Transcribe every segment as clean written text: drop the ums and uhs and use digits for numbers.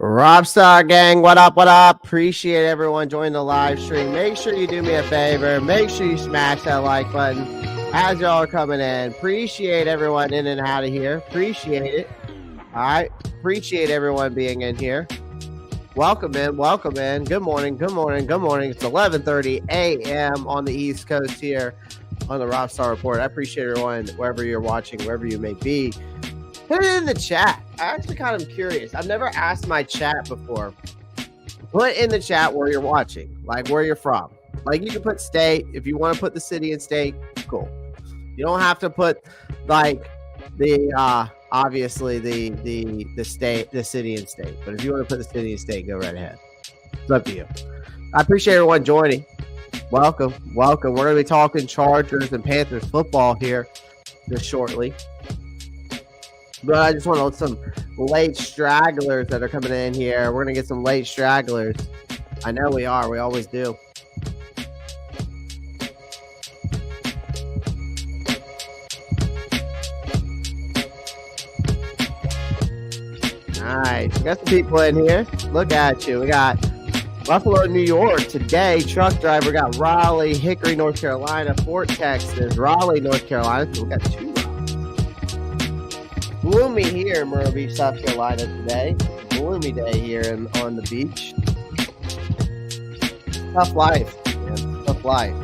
Rockstar gang, what up, what up? Appreciate everyone joining the live stream. Make sure you do me a favor. Make sure you smash that like button as y'all are coming in. Appreciate everyone in and out of here. Appreciate it. All right. Appreciate everyone being in here. Welcome in. Welcome in. Good morning. Good morning. Good morning. It's 11:30 a.m. on the East Coast here on the Rockstar Report. I appreciate everyone wherever you're watching, wherever you may be. Put it in the chat. I actually kind of curious. I've never asked my chat before. Put in the chat where you're watching, like where you're from. Like you can put state. If you want to put the city and state, cool. You don't have to put like the obviously the state, the city and state. But if you want to put the city and state, go right ahead. It's up to you. I appreciate everyone joining. Welcome, welcome. We're gonna be talking Chargers and Panthers football here just shortly. But I just want some late stragglers that are coming in here. We're going to get some late stragglers. I know we are. We always do. Nice. We got some people in here. Look at you. We got Buffalo, New York today. Truck driver. We got Raleigh, Hickory, North Carolina, Fort Texas, Raleigh, North Carolina. So we got two. Gloomy here in Myrtle Beach, South Carolina today. Gloomy day here on the beach. Tough life, man. Tough life.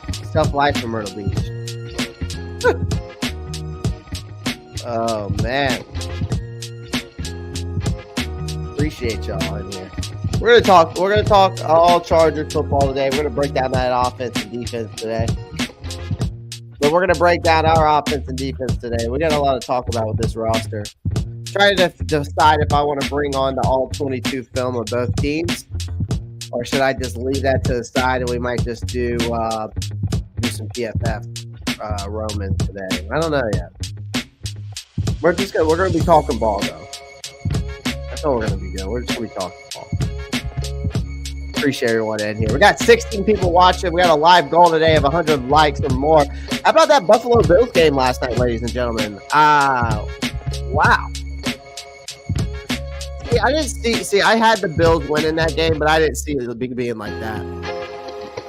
It's tough life in Myrtle Beach. Oh, man. Appreciate y'all in here. We're gonna talk all Chargers football today. We're gonna break down that offense and defense today. But we're going to break down our offense and defense today. We got a lot to talk about with this roster. Trying to decide if I want to bring on the all-22 film of both teams, or should I just leave that to the side and we might just do some PFF Roman today. I don't know yet. We're going to be talking ball though. That's all we're going to be doing. We're just going to be talking ball. Appreciate everyone in here. We got 16 people watching. We got a live goal today of 100 likes or more. How about that Buffalo Bills game last night, ladies and gentlemen? Wow. See, I didn't see. I had the Bills winning that game, but I didn't see it being like that.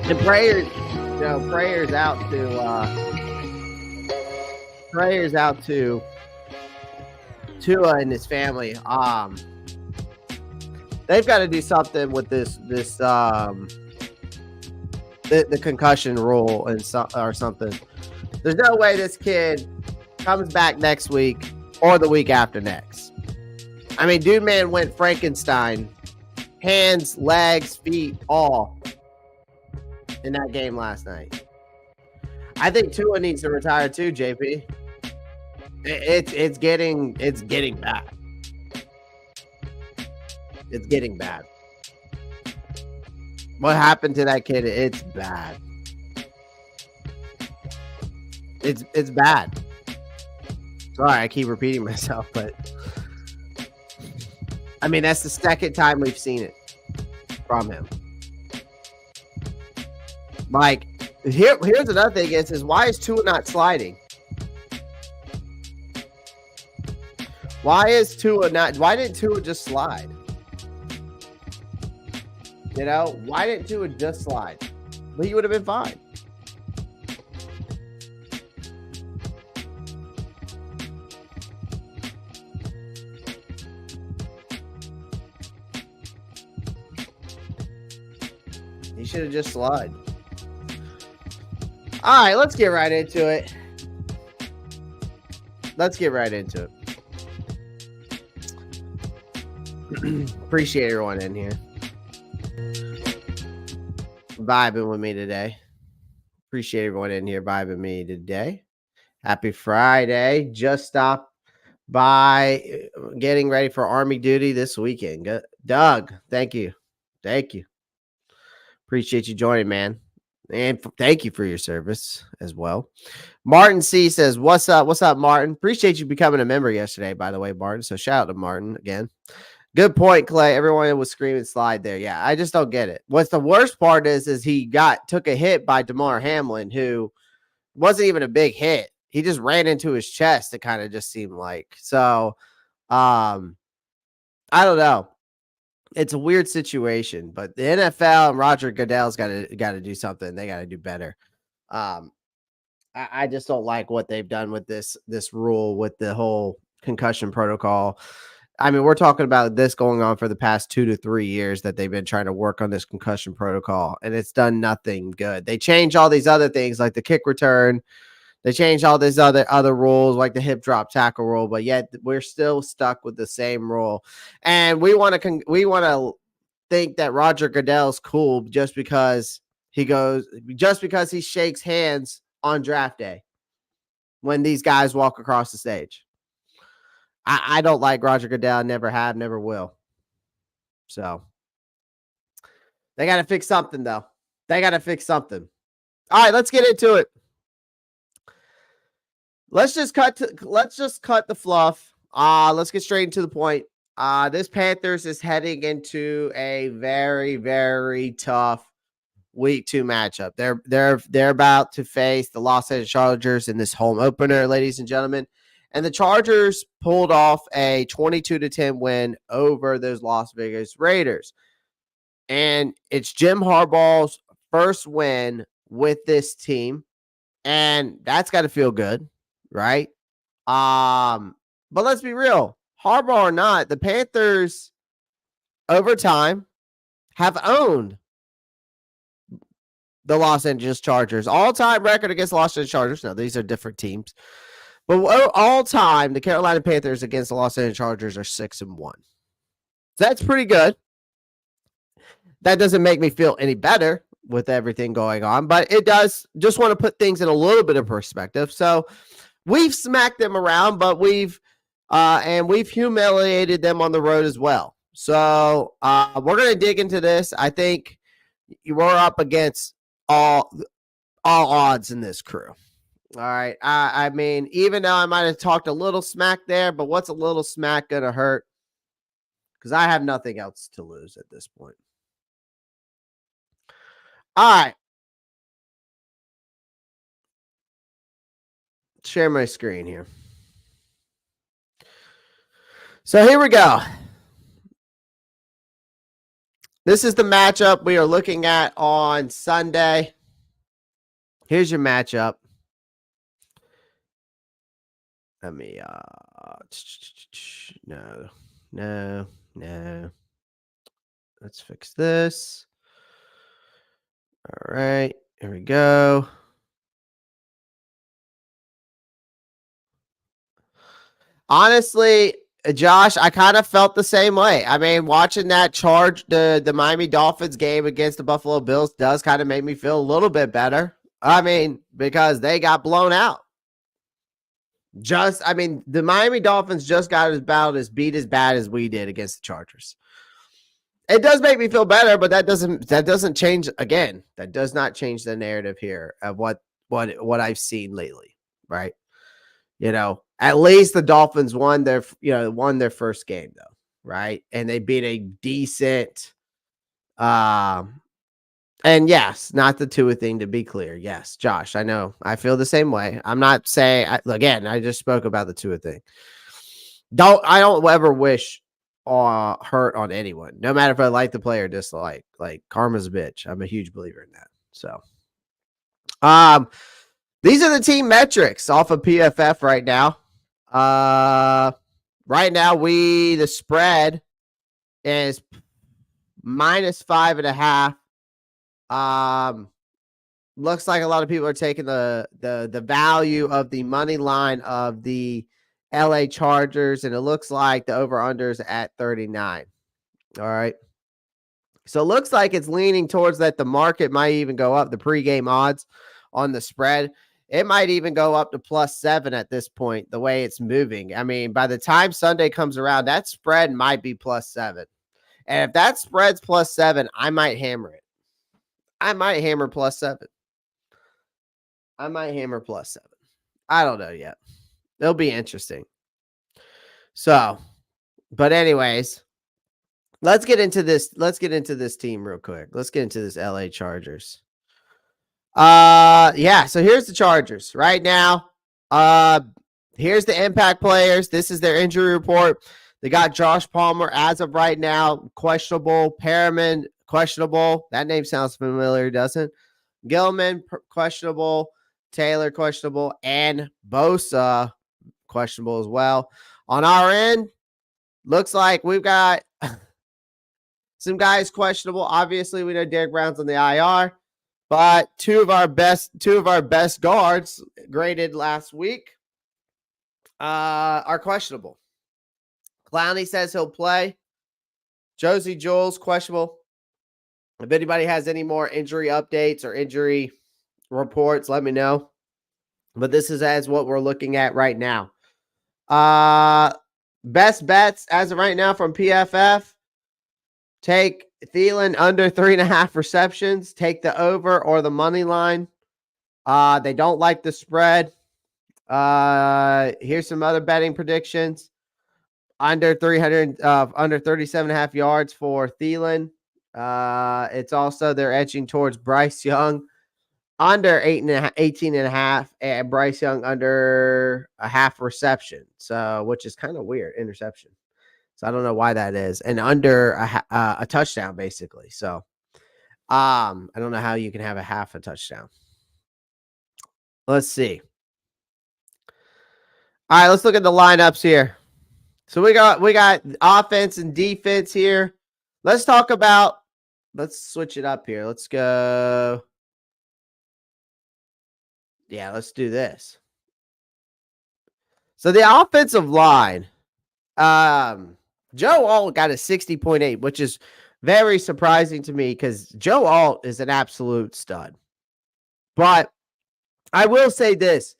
And prayers out to Tua and his family. They've got to do something with the concussion rule or something. There's no way this kid comes back next week or the week after next. I mean, dude, man, went Frankenstein, hands, legs, feet, all in that game last night. I think Tua needs to retire too, JP. It's getting bad. It's getting bad. What happened to that kid? It's bad. It's bad. Sorry, I keep repeating myself, but I mean, that's the second time we've seen it from him. Like, here's another thing is why is Tua not sliding? Why didn't Tua just slide? You know, why didn't Tua just slide? Well, he would have been fine. He should have just slid. All right, let's get right into it. Appreciate everyone in here vibing with me today. Appreciate everyone in here vibing with me today. Happy Friday. Just stopped by getting ready for Army duty this weekend. Doug, thank you. Appreciate you joining, man. And thank you for your service as well. Martin C says, what's up, Martin? Appreciate you becoming a member yesterday, by the way, Martin. So shout out to Martin again. Good point, Clay. Everyone was screaming slide there. Yeah, I just don't get it. What's the worst part is he took a hit by DeMar Hamlin, who wasn't even a big hit. He just ran into his chest, it kind of just seemed like. So I don't know. it's a weird situation, but the NFL and Roger Goodell's got to do something. They got to do better. I just don't like what they've done with this rule with the whole concussion protocol. I mean, we're talking about this going on for the past 2 to 3 years that they've been trying to work on this concussion protocol, and it's done nothing good. They changed all these other things like the kick return. They changed all these other rules like the hip drop tackle rule, but yet we're still stuck with the same rule. And we want to think that Roger Goodell's cool just because he shakes hands on draft day when these guys walk across the stage. I don't like Roger Goodell. Never have, never will. So they got to fix something, though. They got to fix something. All right, let's get into it. Let's just cut the fluff. Let's get straight into the point. This Panthers is heading into a very, very tough week 2 matchup. They're about to face the Los Angeles Chargers in this home opener, ladies and gentlemen. And the Chargers pulled off a 22-10 win over those Las Vegas Raiders. And it's Jim Harbaugh's first win with this team. And that's got to feel good, right? But let's be real. Harbaugh or not, the Panthers over time have owned the Los Angeles Chargers. All-time record against the Los Angeles Chargers. Now, these are different teams. But all time, the Carolina Panthers against the Los Angeles Chargers are 6-1. So that's pretty good. That doesn't make me feel any better with everything going on, but it does just want to put things in a little bit of perspective. So we've smacked them around, but we've humiliated them on the road as well. So we're going to dig into this. I think we're up against all odds in this crew. All right. I mean, even though I might have talked a little smack there, but what's a little smack going to hurt? Because I have nothing else to lose at this point. All right. Share my screen here. So here we go. This is the matchup we are looking at on Sunday. Here's your matchup. Let me, no. Let's fix this. All right, here we go. Honestly, Josh, I kind of felt the same way. I mean, watching that the Miami Dolphins game against the Buffalo Bills does kind of make me feel a little bit better. I mean, because they got blown out. The Miami Dolphins just got about as beat as bad as we did against the Chargers. It does make me feel better, but that doesn't change again. That does not change the narrative here of what I've seen lately, right? You know, at least the Dolphins won their first game though, right? And they beat a decent and yes, not the Tua thing, to be clear. Yes, Josh, I know. I feel the same way. I'm not saying, again, I just spoke about the Tua thing. I don't ever wish hurt on anyone, no matter if I like the player or dislike. Like, karma's a bitch. I'm a huge believer in that. So, these are the team metrics off of PFF right now. Right now, the spread is -5.5. Looks like a lot of people are taking the value of the money line of the LA Chargers, and it looks like the over-under is at 39. All right. So it looks like it's leaning towards that the market might even go up, the pregame odds on the spread. It might even go up to +7 at this point, the way it's moving. I mean, by the time Sunday comes around, that spread might be +7. And if that spread's +7, I might hammer it. I might hammer +7. I might hammer +7. I don't know yet. It'll be interesting. So, but anyways, let's get into this. Let's get into this team real quick. Let's get into this LA Chargers. Yeah, so here's the Chargers right now. Here's the impact players. This is their injury report. They got Josh Palmer as of right now, questionable. Perriman, questionable. That name sounds familiar, doesn't it? Gilman, questionable. Taylor, questionable. And Bosa, questionable as well. On our end, looks like we've got some guys questionable. Obviously, we know Derek Brown's on the IR, but two of our best guards graded last week are questionable. Clowney says he'll play. Josie Jules, questionable. If anybody has any more injury updates or injury reports, let me know. But this is as what we're looking at right now. Best bets as of right now from PFF. Take Thielen under 3.5 receptions. Take the over or the money line. They don't like the spread. Here's some other betting predictions. Under 37.5 yards for Thielen. It's also they're edging towards Bryce Young under 18.5, and Bryce Young under a half reception. So, which is kind of weird, interception. So I don't know why that is, and under a touchdown basically. So, I don't know how you can have a half a touchdown. Let's see. All right, let's look at the lineups here. So we got offense and defense here. Let's switch it up here. Let's go. Yeah, let's do this. So the offensive line, Joe Alt got a 60.8, which is very surprising to me because Joe Alt is an absolute stud. But I will say this.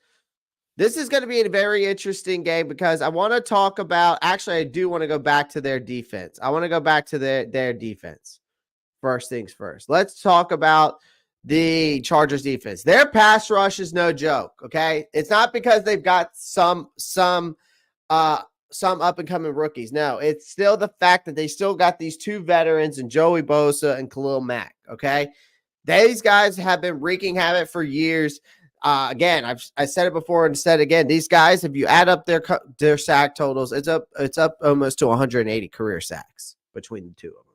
This is going to be a very interesting game because I want to talk about, actually, I do want to go back to their defense. I want to go back to their defense. First things first. Let's talk about the Chargers defense. Their pass rush is no joke, okay? It's not because they've got some up and coming rookies. No, it's still the fact that they still got these two veterans in Joey Bosa and Khalil Mack, okay? These guys have been wreaking havoc for years. Again, I said it before and said again. These guys, if you add up their sack totals, it's up almost to 180 career sacks between the two of them.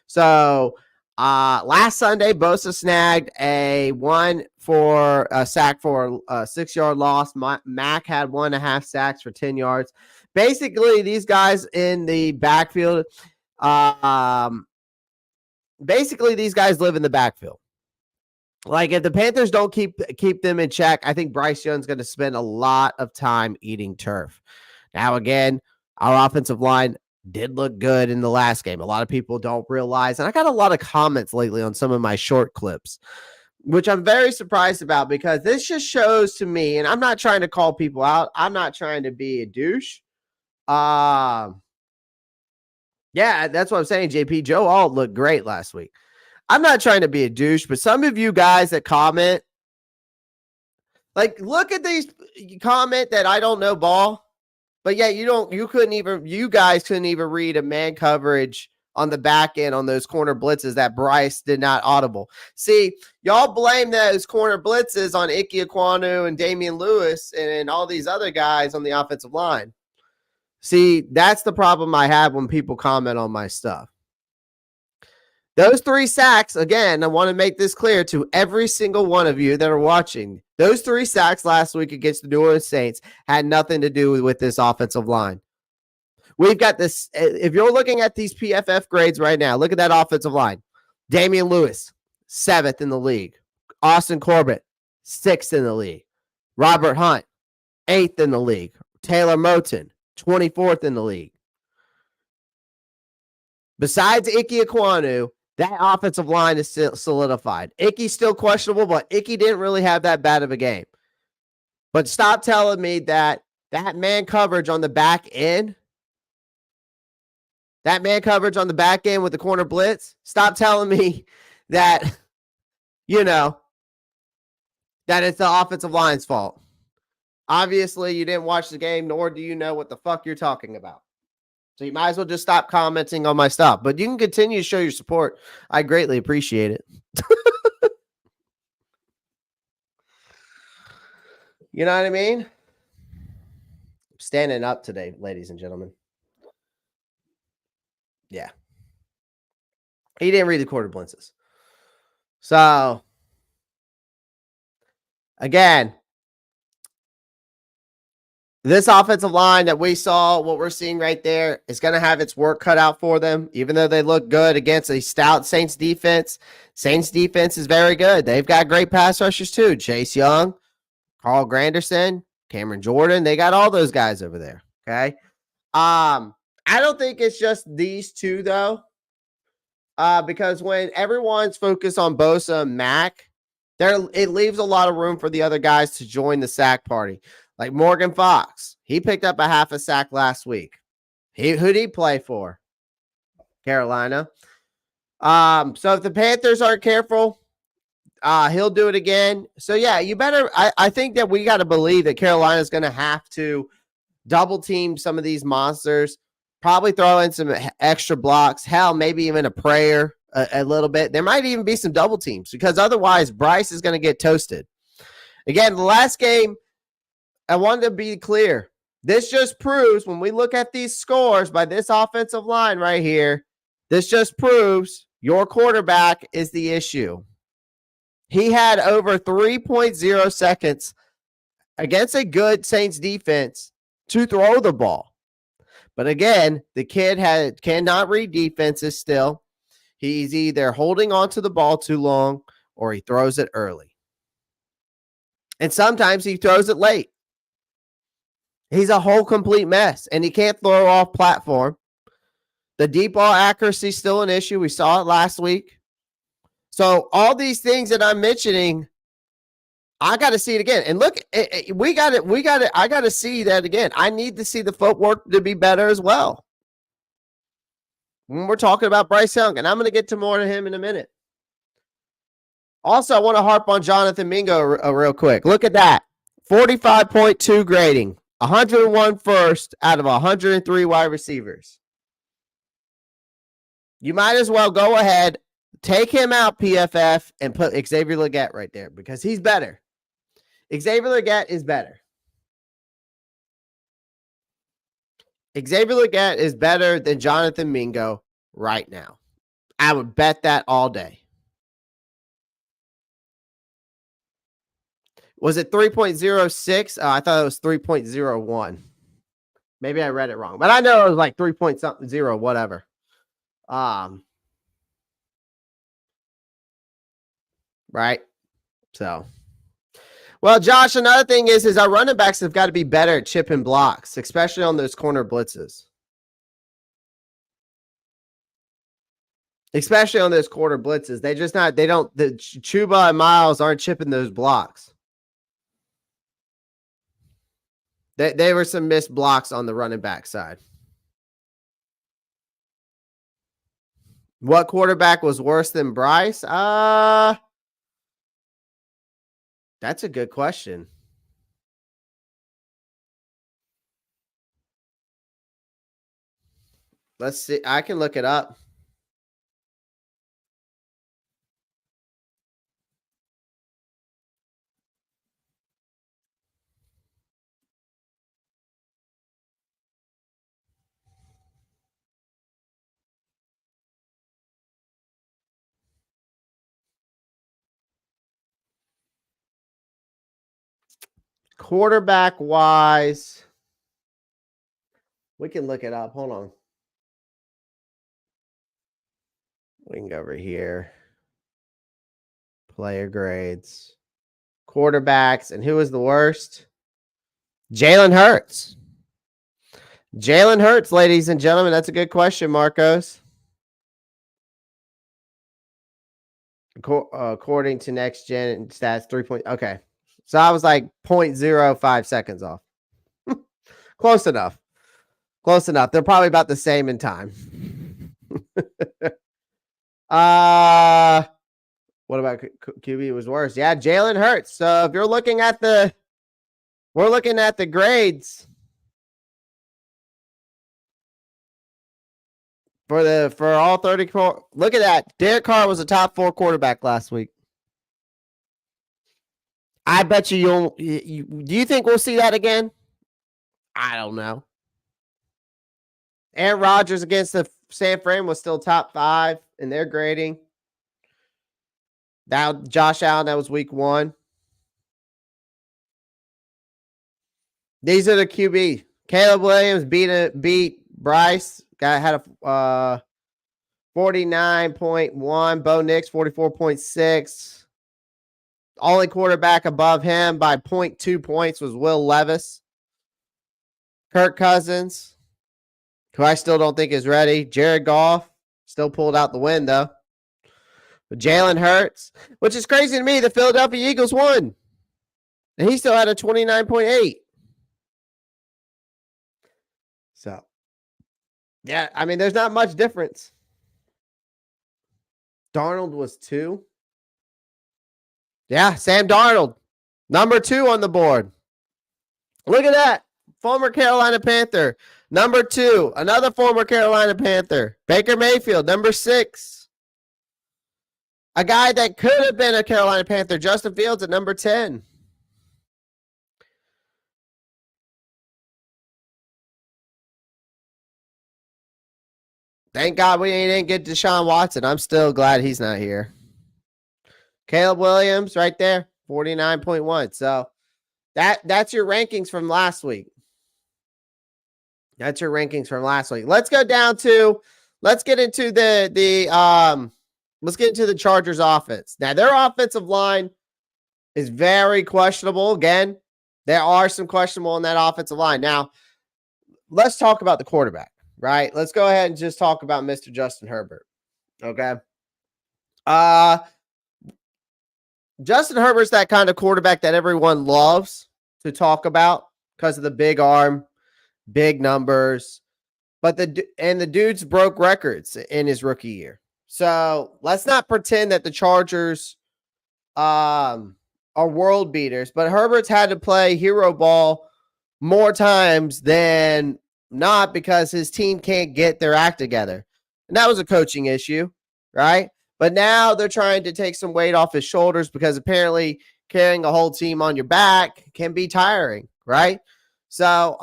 So last Sunday, Bosa snagged a sack for a 6-yard loss. Mack had 1.5 sacks for 10 yards. Basically, these guys in the backfield, these guys live in the backfield. Like, if the Panthers don't keep them in check, I think Bryce Young's going to spend a lot of time eating turf. Now, again, our offensive line did look good in the last game. A lot of people don't realize, and I got a lot of comments lately on some of my short clips, which I'm very surprised about because this just shows to me, and I'm not trying to call people out. I'm not trying to be a douche. Yeah, that's what I'm saying, JP. Joe Alt looked great last week. I'm not trying to be a douche, but some of you guys that comment, like, look at these comment that I don't know ball, but yeah, you guys couldn't even read a man coverage on the back end on those corner blitzes that Bryce did not audible. See, y'all blame those corner blitzes on Ike Ekwonu and Damian Lewis and all these other guys on the offensive line. See, that's the problem I have when people comment on my stuff. Those 3 sacks, again, I want to make this clear to every single one of you that are watching. Those 3 sacks last week against the New Orleans Saints had nothing to do with this offensive line. We've got this. If you're looking at these PFF grades right now, look at that offensive line. Damian Lewis, 7th in the league. Austin Corbett, 6th in the league. Robert Hunt, 8th in the league. Taylor Moton, 24th in the league. Besides Ike Ekwonu, that offensive line is still solidified. Ike's still questionable, but Ike didn't really have that bad of a game. But stop telling me that man coverage on the back end, with the corner blitz, stop telling me that, that it's the offensive line's fault. Obviously, you didn't watch the game, nor do you know what the fuck you're talking about. So you might as well just stop commenting on my stuff. But you can continue to show your support. I greatly appreciate it. You know what I mean? I'm standing up today, ladies and gentlemen. Yeah. He didn't read the quarter blitzes. So, again, this offensive line that we saw, what we're seeing right there, is going to have its work cut out for them, even though they look good against a stout Saints defense. Saints defense is very good. They've got great pass rushers too. Chase Young, Carl Granderson, Cameron Jordan. They got all those guys over there. Okay. I don't think it's just these two, though, because when everyone's focused on Bosa and Mack, it leaves a lot of room for the other guys to join the sack party. Like Morgan Fox, he picked up a half a sack last week. Who'd he play for? Carolina. So if the Panthers aren't careful, he'll do it again. So yeah, you better. I think that we got to believe that Carolina's going to have to double team some of these monsters. Probably throw in some extra blocks. Hell, maybe even a prayer a little bit. There might even be some double teams because otherwise Bryce is going to get toasted. Again, the last game, I wanted to be clear. This just proves when we look at these scores by this offensive line right here, this just proves your quarterback is the issue. He had over 3.0 seconds against a good Saints defense to throw the ball. But again, the kid cannot read defenses still. He's either holding on to the ball too long or he throws it early. And sometimes he throws it late. He's a whole complete mess, and he can't throw off platform. The deep ball accuracy is still an issue. We saw it last week. So all these things that I'm mentioning, I got to see it again. And look, we got it. I got to see that again. I need to see the footwork to be better as well. When we're talking about Bryce Young, and I'm going to get to more of him in a minute. Also, I want to harp on Jonathan Mingo real quick. Look at that. 45.2 grading. 101 first out of 103 wide receivers. You might as well go ahead, take him out, PFF, and put Xavier Legette right there because he's better. Xavier Legette is better. Xavier Legette is better than Jonathan Mingo right now. I would bet that all day. Was it 3.06? I thought it was 3.01. Maybe I read it wrong, but I know it was like 3.0, whatever. Right. So, well, Josh, another thing is our running backs have got to be better at chipping blocks, especially on those corner blitzes. Especially on those quarter blitzes. The Chuba and Miles aren't chipping those blocks. They were some missed blocks on the running back side. What quarterback was worse than Bryce? That's a good question. Let's see. I can look it up. Quarterback wise, we can look it up. Hold on. We can go over here. Player grades. Quarterbacks. And who was the worst? Jalen Hurts. Jalen Hurts, ladies and gentlemen. That's a good question, Marcos. According to Next Gen Stats, 3 okay. So I was like 0.05 seconds off. Close enough. Close enough. They're probably about the same in time. What about QB was worse? Yeah, Jalen Hurts. So if you're looking at we're looking at the grades for all 34. Look at that. Derek Carr was a top 4 quarterback last week. I bet do you think we'll see that again? I don't know. Aaron Rodgers against the San Fran was still top 5 in their grading. Now, Josh Allen, that was week 1. These are the QB. Caleb Williams beat Bryce. Had a 49.1. Bo Nix, 44.6. Only quarterback above him by 0.2 points was Will Levis. Kirk Cousins, who I still don't think is ready. Jared Goff still pulled out the win, though. But Jalen Hurts, which is crazy to me, the Philadelphia Eagles won. And he still had a 29.8. So, yeah, I mean, there's not much difference. Darnold was 2. Yeah, Sam Darnold, number 2 on the board. Look at that. Former Carolina Panther, number 2. Another former Carolina Panther. Baker Mayfield, number 6. A guy that could have been a Carolina Panther, Justin Fields at number 10. Thank God we didn't get Deshaun Watson. I'm still glad he's not here. Caleb Williams right there, 49.1. So that's your rankings from last week. That's your rankings from last week. Let's go down to let's get into the Chargers offense. Now, their offensive line is very questionable. Again, there are some questionable in that offensive line. Now, let's talk about the quarterback, right? Let's go ahead and just talk about Mr. Justin Herbert. Okay. Justin Herbert's that kind of quarterback that everyone loves to talk about because of the big arm, big numbers. But the dude's broke records in his rookie year. So let's not pretend that the Chargers are world beaters. But Herbert's had to play hero ball more times than not because his team can't get their act together. And that was a coaching issue, right? But now they're trying to take some weight off his shoulders because apparently carrying a whole team on your back can be tiring, right? So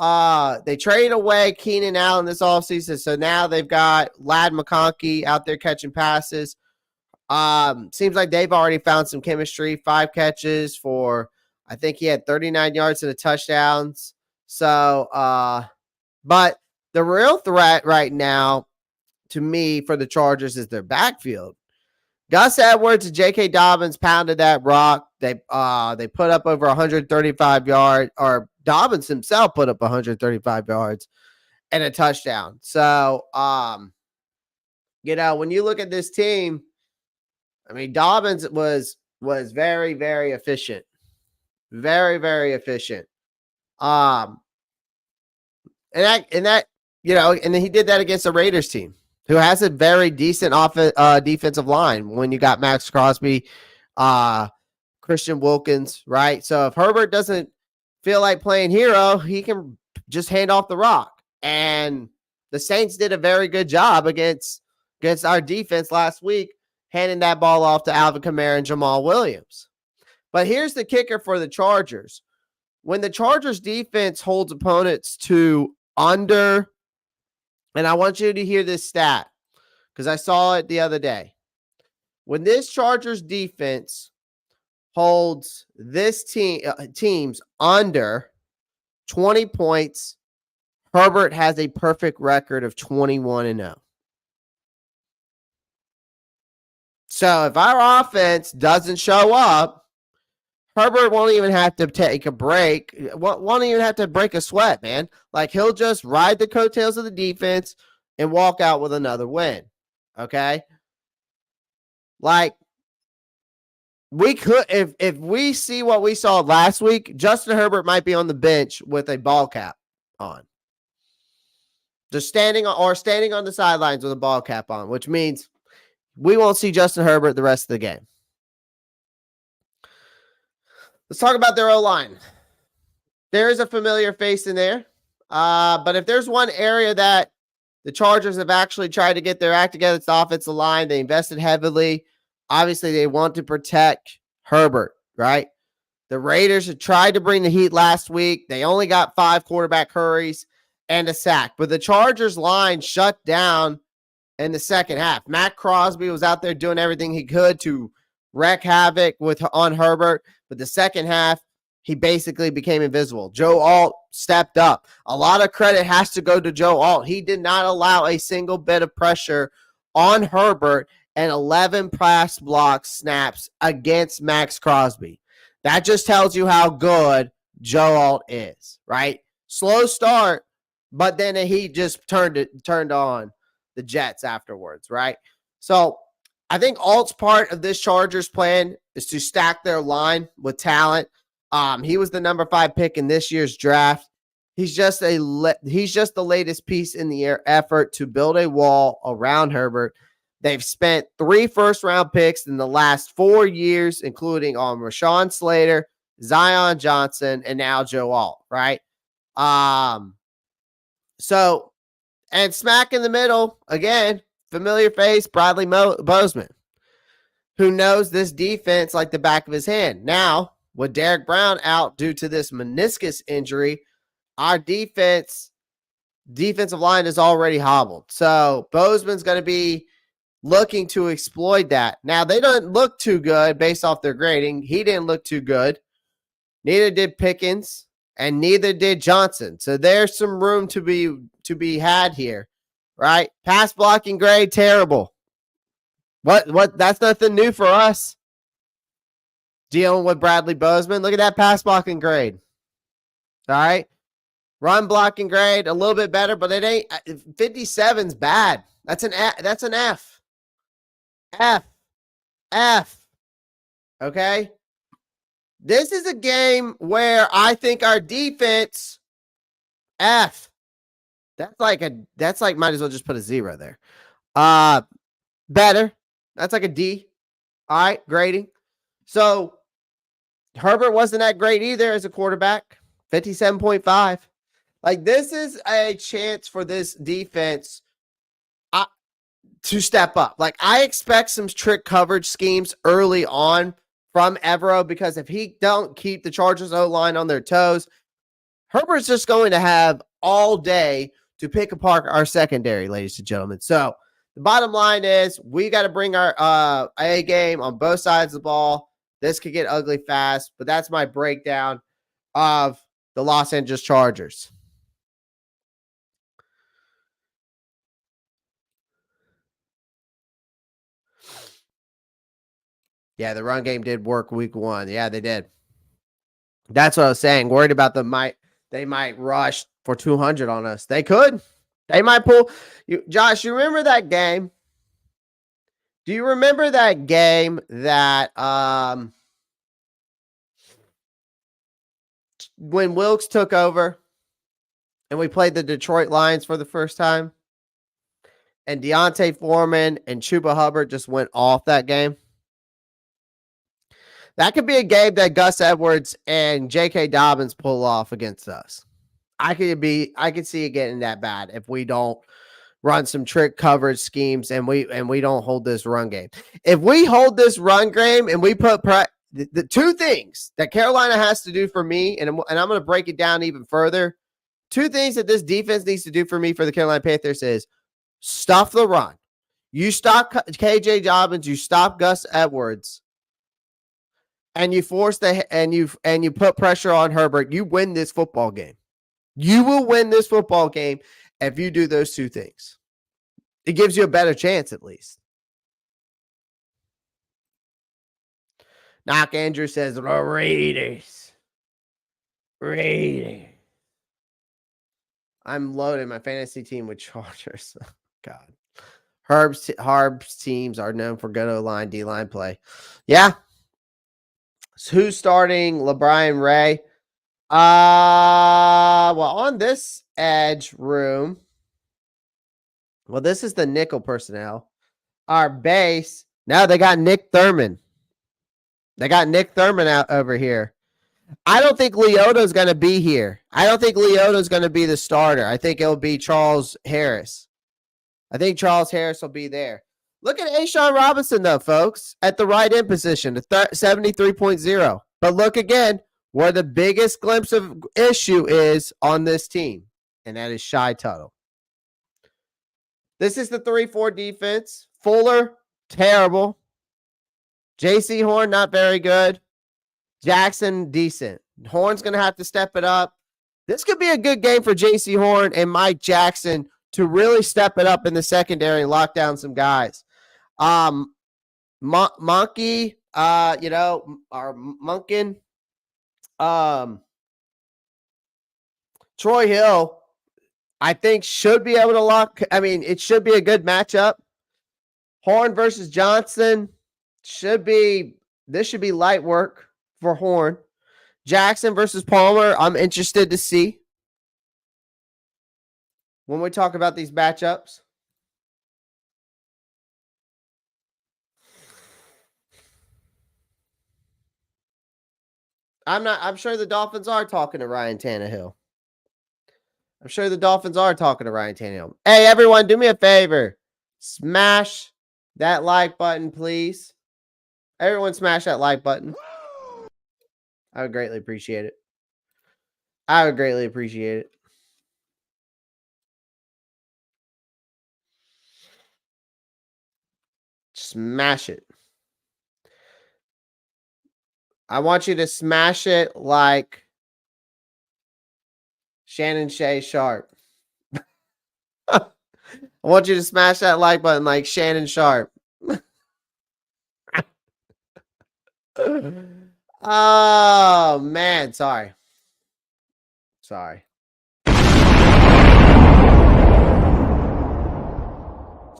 they traded away Keenan Allen this offseason. So now they've got Ladd McConkey out there catching passes. Seems like they've already found some chemistry. 5 catches for, I think he had 39 yards and a touchdowns. So, but the real threat right now to me for the Chargers is their backfield. Gus Edwards and J.K. Dobbins pounded that rock. They put up over 135 yards, or Dobbins himself put up 135 yards and a touchdown. So, when you look at this team, I mean, Dobbins was very, very efficient. Very, very efficient. And then he did that against the Raiders team, who has a very decent defensive line when you got Max Crosby, Christian Wilkins, right? So if Herbert doesn't feel like playing hero, he can just hand off the rock. And the Saints did a very good job against our defense last week, handing that ball off to Alvin Kamara and Jamal Williams. But here's the kicker for the Chargers. When the Chargers defense holds opponents to under, and I want you to hear this stat because I saw it the other day. When this Chargers defense holds this teams under 20 points, Herbert has a perfect record of 21-0. So if our offense doesn't show up, Herbert won't even have to take a break. Won't even have to break a sweat, man. Like, he'll just ride the coattails of the defense and walk out with another win. Okay? Like, we could, if we see what we saw last week, Justin Herbert might be on the bench with a ball cap on. Just standing on the sidelines with a ball cap on, which means we won't see Justin Herbert the rest of the game. Let's talk about their O-line. There is a familiar face in there. But if there's one area that the Chargers have actually tried to get their act together, it's the offensive line. They invested heavily. Obviously, they want to protect Herbert, right? The Raiders had tried to bring the heat last week. They only got 5 quarterback hurries and a sack. But the Chargers line shut down in the second half. Matt Crosby was out there doing everything he could to wreak havoc on Herbert, but the second half, he basically became invisible. Joe Alt stepped up. A lot of credit has to go to Joe Alt. He did not allow a single bit of pressure on Herbert and 11 pass block snaps against Max Crosby. That just tells you how good Joe Alt is, right? Slow start, but then he just turned on the Jets afterwards, right? So I think Alt's part of this Chargers plan is to stack their line with talent. He was the number 5 pick in this year's draft. He's just the latest piece in the effort to build a wall around Herbert. They've spent 3 first-round picks in the last 4 years, including on Rashawn Slater, Zion Johnson, and now Joe Alt, right? So, and smack in the middle, again, familiar face, Bradley Bozeman, who knows this defense like the back of his hand. Now, with Derek Brown out due to this meniscus injury, our defensive line is already hobbled. So, Bozeman's going to be looking to exploit that. Now, they don't look too good based off their grading. He didn't look too good. Neither did Pickens, and neither did Johnson. So there's some room to be had here, right? Pass blocking grade, terrible. What? That's nothing new for us. Dealing with Bradley Bozeman. Look at that pass blocking grade. All right. Run blocking grade, a little bit better, but it ain't. 57's bad. That's an F. F. Okay? This is a game where I think our defense, F. That's like might as well just put a 0 there. Better. That's like a D. All right, grading. So Herbert wasn't that great either as a quarterback. 57.5. Like, this is a chance for this defense to step up. Like, I expect some trick coverage schemes early on from Evero, because if he don't keep the Chargers O-line on their toes, Herbert's just going to have all day to pick apart our secondary, ladies and gentlemen. So the bottom line is we got to bring our A game on both sides of the ball. This could get ugly fast, but that's my breakdown of the Los Angeles Chargers. Yeah, the run game did work week 1. Yeah, they did. That's what I was saying. Worried about they might rush for 200 on us. They could. They might pull. Josh, you remember that game? Do you remember that game that when Wilkes took over and we played the Detroit Lions for the first time? And Deontay Foreman and Chuba Hubbard just went off that game? That could be a game that Gus Edwards and J.K. Dobbins pull off against us. I could see it getting that bad if we don't run some trick coverage schemes and we don't hold this run game. If we hold this run game and we put the 2 things that Carolina has to do for me, and I'm going to break it down even further. 2 things that this defense needs to do for me for the Carolina Panthers is stuff the run. You stop KJ Dobbins, you stop Gus Edwards, and you force and you put pressure on Herbert, you win this football game. You will win this football game if you do those 2 things. It gives you a better chance, at least. Knock Andrew says, Raiders. I'm loading my fantasy team with Chargers. God. Harb's teams are known for good O-line, D-line play. Yeah. So who's starting LeBron Ray? Well, on this edge room, well, this is the nickel personnel. Our base, now they got Nick Thurman. They got Nick Thurman out over here. I don't think Leota's going to be here. I don't think Leota's going to be the starter. I think it'll be Charles Harris. I think Charles Harris will be there. Look at A'Shawn Robinson, though, folks, at the right end position, 73.0. But look again, where the biggest glimpse of issue is on this team, and that is Shy Tuttle. This is the 3-4 defense. Fuller, terrible. J.C. Horn, not very good. Jackson, decent. Horn's going to have to step it up. This could be a good game for J.C. Horn and Mike Jackson to really step it up in the secondary and lock down some guys. Monkey, or Munkin. Troy Hill, I think should be able to lock. I mean, it should be a good matchup. Horn versus Johnson this should be light work for Horn. Jackson versus Palmer, I'm interested to see when we talk about these matchups. I'm sure the Dolphins are talking to Ryan Tannehill. Hey, everyone, do me a favor. Smash that like button, please. Everyone smash that like button. I would greatly appreciate it. Smash it. I want you to smash it like Shannon Shea Sharp. I want you to smash that like button like Shannon Sharp. Oh, man. Sorry.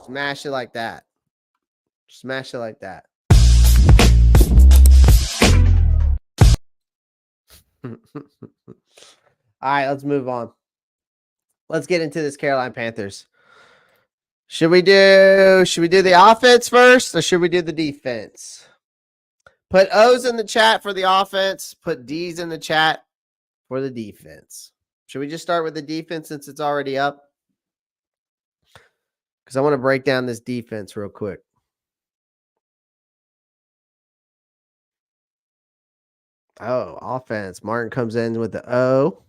Smash it like that. All right, let's move on. Let's get into this Carolina Panthers. Should we do the offense first or should we do the defense? Put O's in the chat for the offense. Put D's in the chat for the defense. Should we just start with the defense since it's already up? Because I want to break down this defense real quick. Oh, offense. Martin comes in with the O.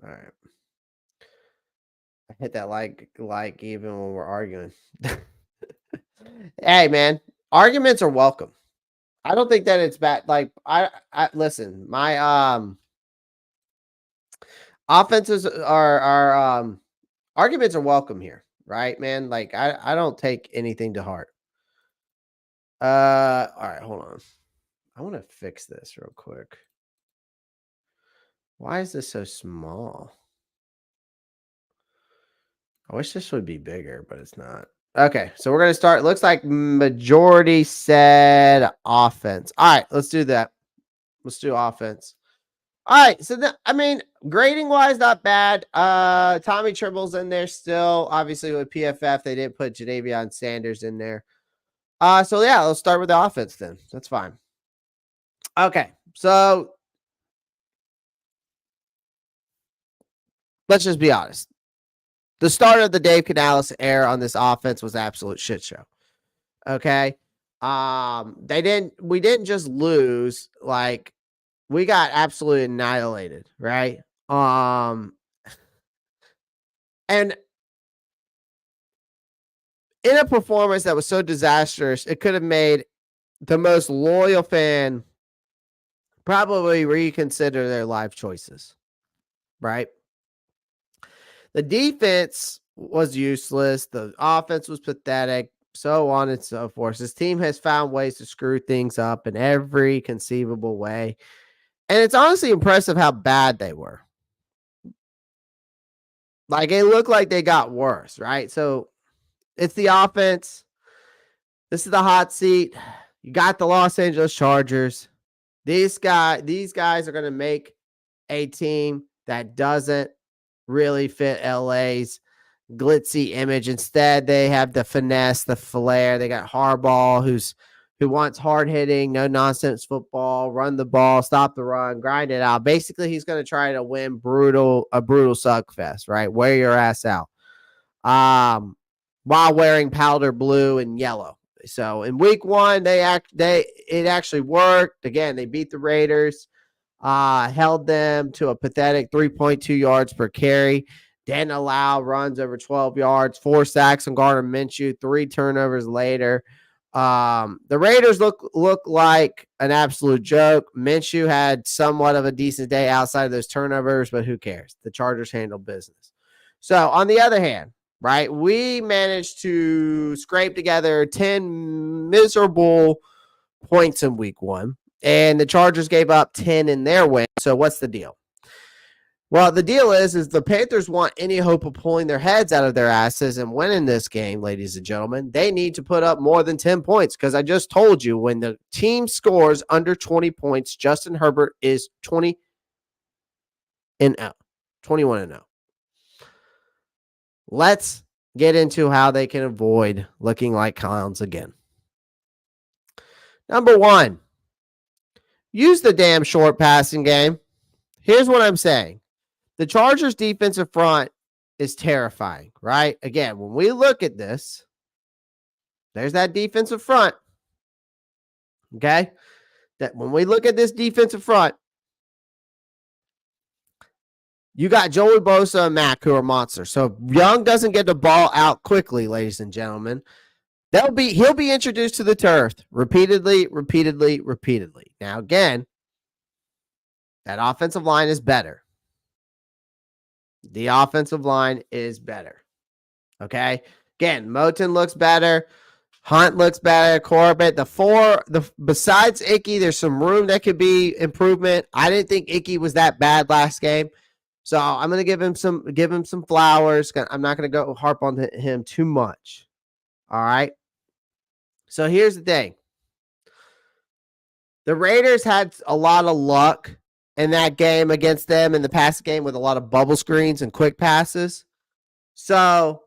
All right. I hit that like even when we're arguing. Hey, man, arguments are welcome. I don't think that it's bad. Like, I listen, my offenses are arguments are welcome here, right, man? Like, I don't take anything to heart. All right, hold on. I want to fix this real quick. Why is this so small? I wish this would be bigger, but it's not. Okay, so we're going to start. Looks like majority said offense. All right, let's do that. Let's do offense. All right, so grading-wise, not bad. Tommy Trimble's in there still. Obviously, with PFF, they didn't put Jadavion Sanders in there. So, yeah, let's start with the offense then. That's fine. Okay, so let's just be honest. The start of the Dave Canales era on this offense was absolute shit show. Okay. We didn't just lose, like we got absolutely annihilated, right? And in a performance that was so disastrous, it could have made the most loyal fan probably reconsider their life choices, right? The defense was useless. The offense was pathetic, so on and so forth. This team has found ways to screw things up in every conceivable way. And it's honestly impressive how bad they were. Like, it looked like they got worse, right? So it's the offense. This is the hot seat. You got the Los Angeles Chargers. These guys are going to make a team that doesn't really fit LA's glitzy image. Instead, they have the finesse, the flair. They got Harbaugh, who wants hard hitting, no nonsense football, run the ball, stop the run, grind it out. Basically, he's going to try to win a brutal suckfest, right? Wear your ass out, while wearing powder blue and yellow. So in week one, it actually worked. Again, they beat the Raiders. held them to a pathetic 3.2 yards per carry. Didn't allow runs over 12 yards, 4 sacks on Gardner Minshew, 3 turnovers later. The Raiders look like an absolute joke. Minshew had somewhat of a decent day outside of those turnovers, but who cares? The Chargers handled business. So on the other hand, right, we managed to scrape together 10 miserable points in week 1, and the Chargers gave up 10 in their win. So what's the deal? Well, the deal is the Panthers want any hope of pulling their heads out of their asses and winning this game, ladies and gentlemen. They need to put up more than 10 points because I just told you when the team scores under 20 points, Justin Herbert is 20 and 0, 21 and 0. Let's get into how they can avoid looking like clowns again. Number 1, use the damn short passing game. Here's what I'm saying. The Chargers' defensive front is terrifying, right? Again, when we look at this, there's that defensive front, okay? That when we look at this defensive front, you got Joey Bosa and Mack who are monsters. So if Young doesn't get the ball out quickly, ladies and gentlemen, he'll be introduced to the turf repeatedly. Now, again, that offensive line is better. The offensive line is better. Okay? Again, Moton looks better. Hunt looks better. Corbett. Besides Icky, there's some room that could be improvement. I didn't think Icky was that bad last game. So I'm going to give him some flowers. I'm not going to go harp on him too much. All right? So here's the thing. The Raiders had a lot of luck in that game against them in the past game with a lot of bubble screens and quick passes. So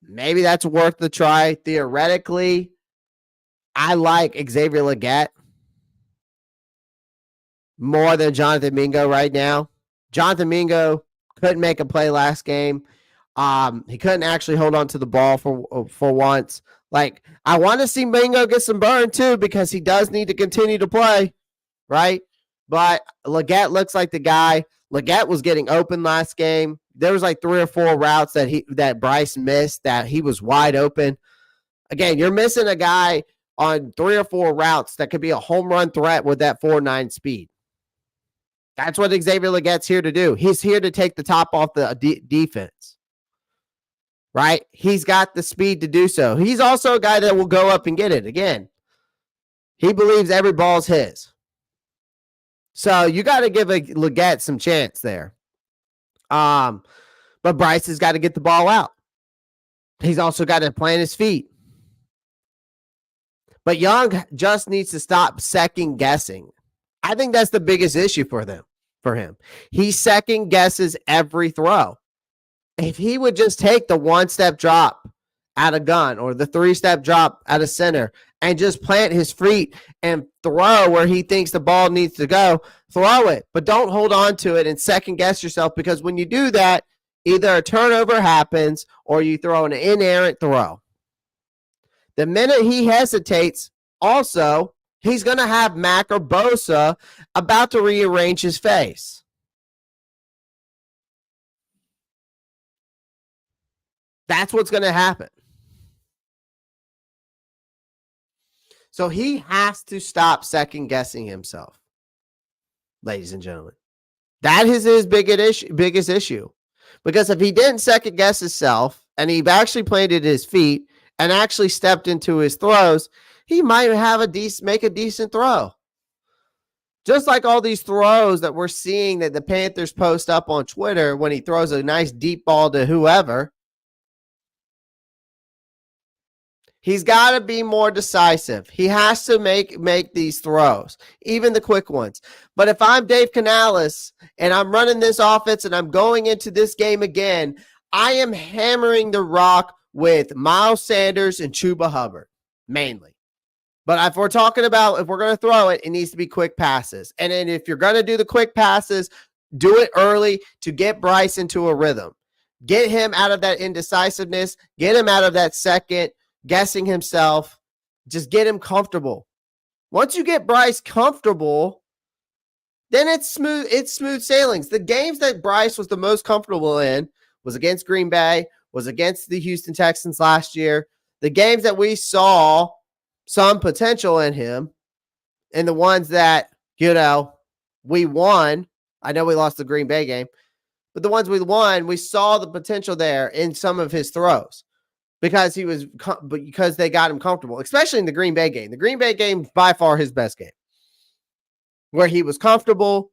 maybe that's worth the try. Theoretically, I like Xavier Legette more than Jonathan Mingo right now. Jonathan Mingo couldn't make a play last game. He couldn't actually hold on to the ball for once. Like, I want to see Mingo get some burn too because he does need to continue to play, right? But Legette looks like the guy. Legette was getting open last game. There was like 3 or 4 routes that Bryce missed that he was wide open. Again, you're missing a guy on 3 or 4 routes that could be a home run threat with that 4.9 speed. That's what Xavier Legette's here to do. He's here to take the top off the defense, right? He's got the speed to do so. He's also a guy that will go up and get it. Again, he believes every ball's his. So you got to give Legette some chance there. But Bryce has got to get the ball out. He's also got to plant his feet. But Young just needs to stop second guessing. I think that's the biggest issue for him. He second guesses every throw. If he would just take the 1-step drop out of gun or the 3-step drop out of center and just plant his feet and throw where he thinks the ball needs to go, throw it. But don't hold on to it and second guess yourself, because when you do that, either a turnover happens or you throw an inerrant throw. The minute he hesitates, also, he's going to have Mack or Bosa about to rearrange his face. That's what's going to happen. So he has to stop second guessing himself, ladies and gentlemen. That is his biggest issue. Because if he didn't second guess himself and he actually planted his feet and actually stepped into his throws, he might have make a decent throw. Just like all these throws that we're seeing that the Panthers post up on Twitter when he throws a nice deep ball to whoever. He's got to be more decisive. He has to make these throws, even the quick ones. But if I'm Dave Canales and I'm running this offense and I'm going into this game again, I am hammering the rock with Miles Sanders and Chuba Hubbard, mainly. But if we're talking about, if we're going to throw it, it needs to be quick passes. And then if you're going to do the quick passes, do it early to get Bryce into a rhythm. Get him out of that indecisiveness. Get him out of that second guessing himself. Just get him comfortable. Once you get Bryce comfortable, then it's smooth sailings. The games that Bryce was the most comfortable in was against Green Bay, was against the Houston Texans last year. The games that we saw some potential in him, and the ones that, we won. I know we lost the Green Bay game, but the ones we won, we saw the potential there in some of his throws because they got him comfortable, especially in the Green Bay game. The Green Bay game, by far his best game, where he was comfortable.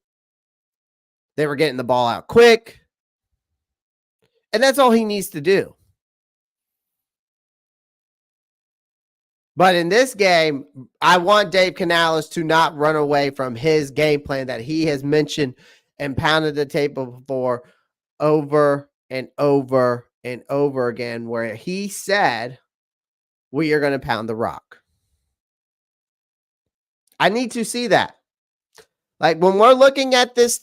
They were getting the ball out quick. And that's all he needs to do. But in this game, I want Dave Canales to not run away from his game plan that he has mentioned and pounded the table for over and over and over again, where he said, we are going to pound the rock. I need to see that. Like, when we're looking at this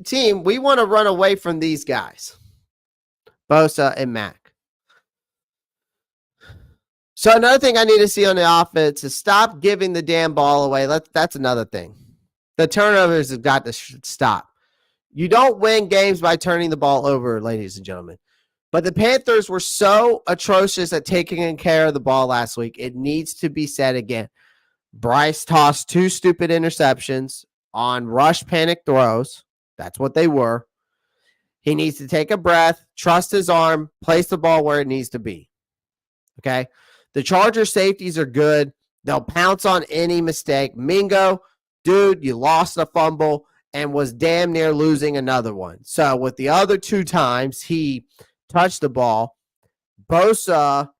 team, we want to run away from these guys, Bosa and Mac. So another thing I need to see on the offense is stop giving the damn ball away. That's another thing. The turnovers have got to stop. You don't win games by turning the ball over, ladies and gentlemen. But the Panthers were so atrocious at taking care of the ball last week. It needs to be said again. Bryce tossed 2 stupid interceptions on rush panic throws. That's what they were. He needs to take a breath, trust his arm, place the ball where it needs to be. Okay? The Chargers safeties are good. They'll pounce on any mistake. Mingo, dude, you lost a fumble and was damn near losing another one. So with the other 2 times he touched the ball, Bosa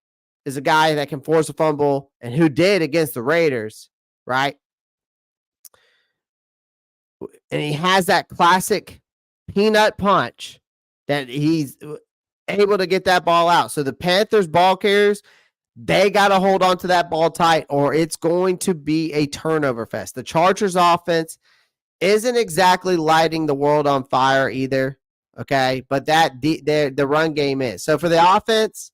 is a guy that can force a fumble and who did against the Raiders, right? And he has that classic peanut punch that he's able to get that ball out. So the Panthers ball carriers, they got to hold on to that ball tight or it's going to be a turnover fest. The Chargers offense isn't exactly lighting the world on fire either, okay? But the run game is. So for the offense,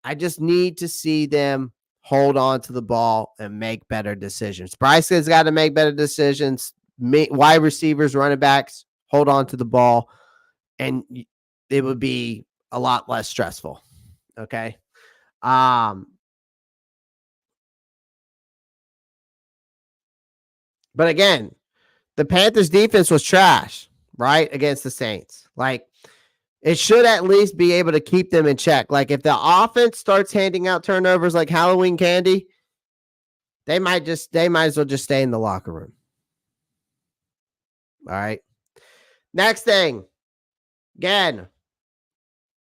I just need to see them hold on to the ball and make better decisions. Bryce has got to make better decisions. Wide receivers, running backs, hold on to the ball, and it would be a lot less stressful, okay? But again, the Panthers defense was trash, right? Against the Saints. Like, it should at least be able to keep them in check. Like, if the offense starts handing out turnovers like Halloween candy, they might as well just stay in the locker room. All right. Next thing. Again,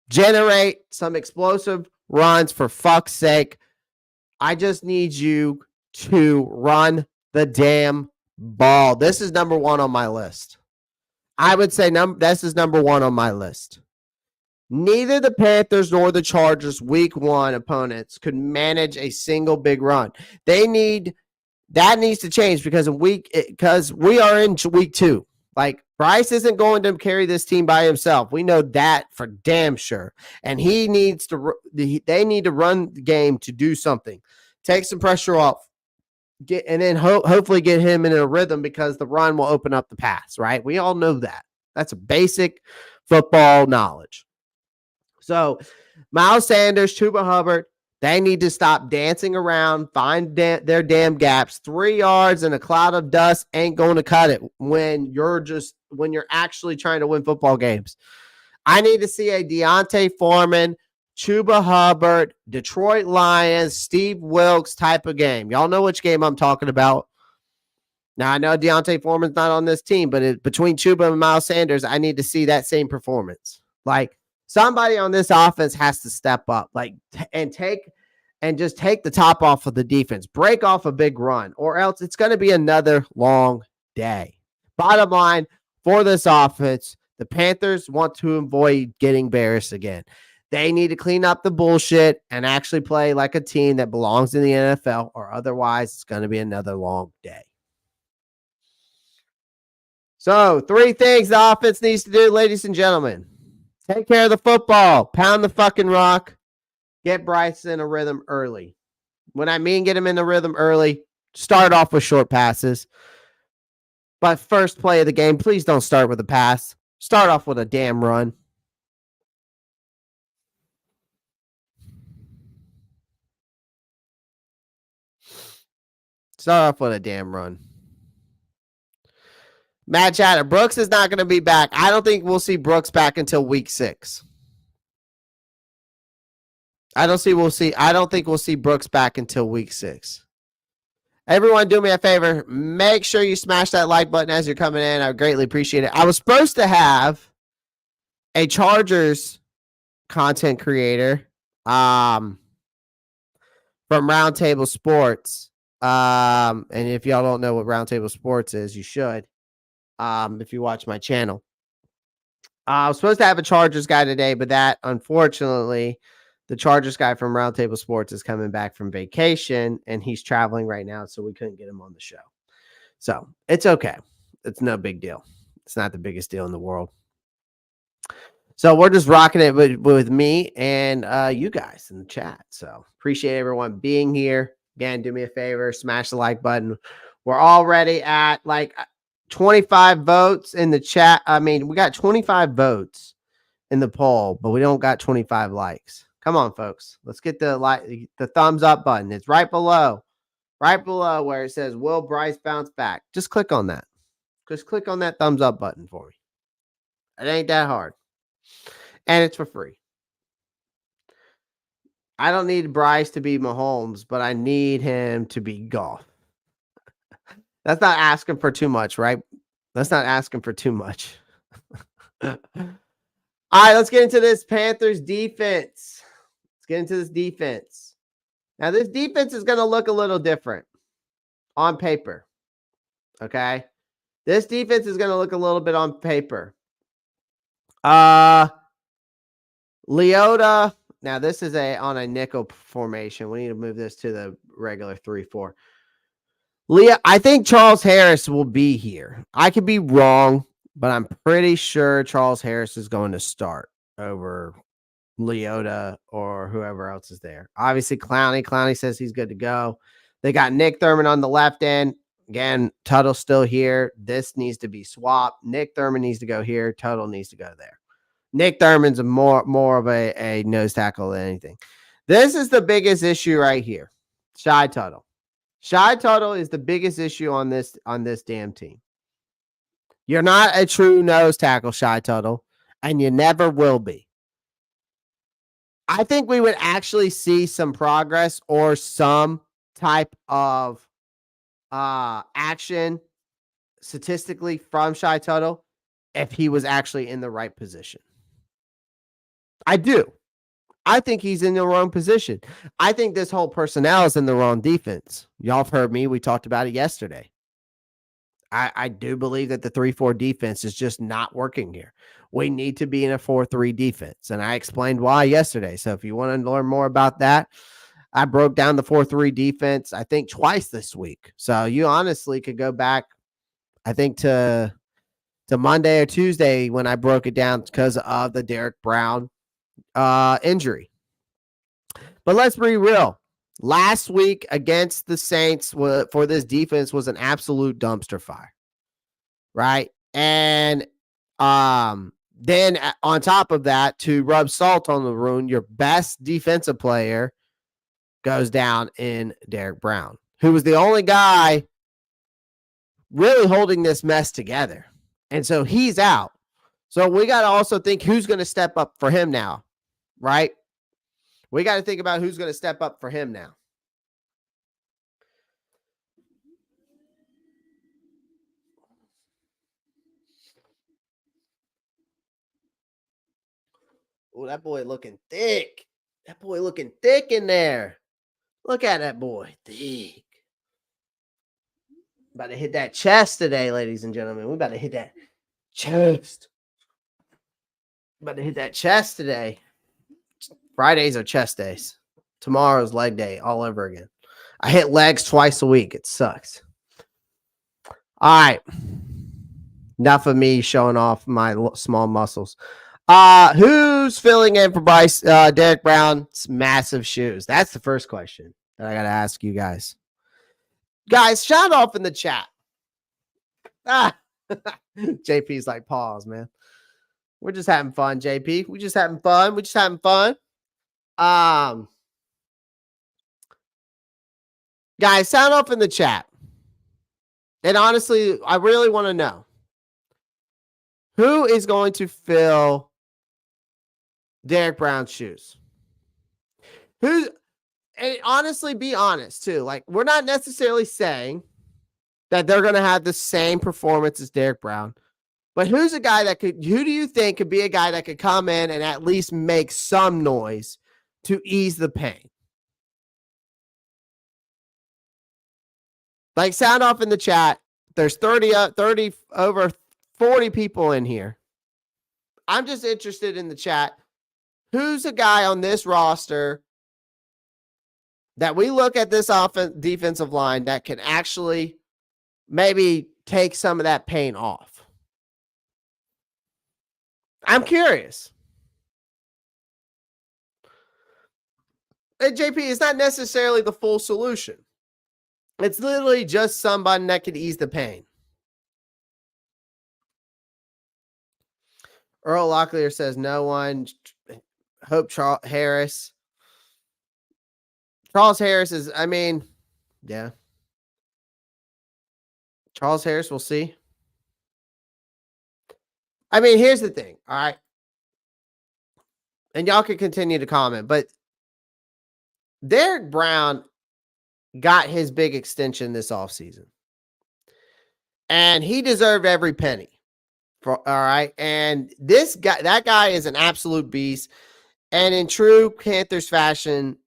generate some explosive runs for fuck's sake. I just need you to run the damn ball. This is number 1 on my list. I would say this is number 1 on my list. Neither the Panthers nor the Chargers week 1 opponents could manage a single big run. That needs to change because we are in week 2. Like, Bryce isn't going to carry this team by himself. We know that for damn sure. And they need to run the game to do something. Take some pressure off. And then hopefully get him in a rhythm because the run will open up the pass, right? We all know that. That's a basic football knowledge. So, Miles Sanders, Chuba Hubbard, they need to stop dancing around, find their damn gaps. 3 yards and a cloud of dust ain't going to cut it when you're actually trying to win football games. I need to see a Deontay Foreman, Chuba Hubbard, Detroit Lions, Steve Wilkes type of game. Y'all know which game I'm talking about. Now, I know Deontay Foreman's not on this team, but between Chuba and Miles Sanders, I need to see that same performance. Like, somebody on this offense has to step up, and just take the top off of the defense, break off a big run, or else it's going to be another long day. Bottom line, for this offense, the Panthers want to avoid getting embarrassed again. They need to clean up the bullshit and actually play like a team that belongs in the NFL, or otherwise it's going to be another long day. So, 3 things the offense needs to do, ladies and gentlemen. Take care of the football. Pound the fucking rock. Get Bryce in a rhythm early. When I mean get him in the rhythm early, start off with short passes. But first play of the game, please don't start with a pass. Start off with a damn run. Start off with a damn run. Matt Chatter, Brooks is not going to be back. I don't think we'll see Brooks back until week 6. I don't think we'll see Brooks back until week 6. Everyone, do me a favor. Make sure you smash that like button as you're coming in. I would greatly appreciate it. I was supposed to have a Chargers content creator from Roundtable Sports. And if y'all don't know what Roundtable Sports is, you should. If you watch my channel. I was supposed to have a Chargers guy today, but that, unfortunately, the Chargers guy from Roundtable Sports is coming back from vacation, and he's traveling right now, so we couldn't get him on the show. So it's okay. It's no big deal. It's not the biggest deal in the world. So we're just rocking it with me and you guys in the chat. So appreciate everyone being here. Again, do me a favor, smash the like button. We're already at like 25 votes in the chat. I mean, we got 25 votes in the poll, but we don't got 25 likes. Come on, folks. Let's get the thumbs up button. It's right below where it says, will Bryce bounce back? Just click on that. Just click on that thumbs up button for me. It ain't that hard. And it's for free. I don't need Bryce to be Mahomes, but I need him to be Goff. That's not asking for too much, right? That's not asking for too much. All right, let's get into this Panthers defense. Let's get into this defense. Now, this defense is going to look a little different on paper. Okay? This defense is going to look a little bit on paper. Leota. Now, this is on a nickel formation. We need to move this to the regular 3-4. I think Charles Harris will be here. I could be wrong, but I'm pretty sure Charles Harris is going to start over Leota or whoever else is there. Obviously, Clowney says he's good to go. They got Nick Thurman on the left end. Again, Tuttle's still here. This needs to be swapped. Nick Thurman needs to go here. Tuttle needs to go there. Nick Thurman's more of a nose tackle than anything. This is the biggest issue right here. Shy Tuttle. Shy Tuttle is the biggest issue on this damn team. You're not a true nose tackle, Shy Tuttle, and you never will be. I think we would actually see some progress or some type of action statistically from Shy Tuttle if he was actually in the right position. I do. I think he's in the wrong position. I think this whole personnel is in the wrong defense. Y'all have heard me. We talked about it yesterday. I do believe that the 3-4 defense is just not working here. We need to be in a 4-3 defense. And I explained why yesterday. So if you want to learn more about that, I broke down the 4-3 defense, I think, twice this week. So you honestly could go back, I think, to Monday or Tuesday when I broke it down because of the Derek Brown injury. But let's be real. Last week against the Saints for this defense was an absolute dumpster fire, right? And then on top of that, to rub salt on the wound, your best defensive player goes down in Derek Brown, who was the only guy really holding this mess together. And so he's out. So we got to also think who's going to step up for him now, right? We got to think about who's going to step up for him now. Oh, that boy looking thick. That boy looking thick in there. Look at that boy. Thick. About to hit that chest today, ladies and gentlemen. We're about to hit that chest. About to hit that chest today. Fridays are chest days. Tomorrow's leg day all over again. I hit legs twice a week. It sucks. All right. Enough of me showing off my small muscles. Who's filling in for Bryce? Derek Brown's massive shoes. That's the first question that I got to ask you guys. Guys, shout off in the chat. Ah, JP's like, pause, man. We're just having fun, JP. We just having fun. We just having fun. Guys, sound off in the chat. And honestly, I really want to know who is going to fill Derek Brown's shoes. Who's, and honestly, be honest too. Like, we're not necessarily saying that they're going to have the same performance as Derek Brown. But who's a guy that could, who do you think could be a guy that could come in and at least make some noise to ease the pain? Like, sound off in the chat. There's 30 over 40 people in here. I'm just interested in the chat. Who's a guy on this roster that we look at this defensive line that can actually maybe take some of that pain off? I'm curious. And JP, it's not necessarily the full solution. It's literally just somebody that can ease the pain. Earl Locklear says no one. Hope Charles Harris. Charles Harris is, I mean, yeah. Charles Harris, we'll see. I mean, here's the thing, all right? And y'all can continue to comment, but Derek Brown got his big extension this offseason. And he deserved every penny. All right. And this guy, that guy is an absolute beast. And in true Panthers fashion,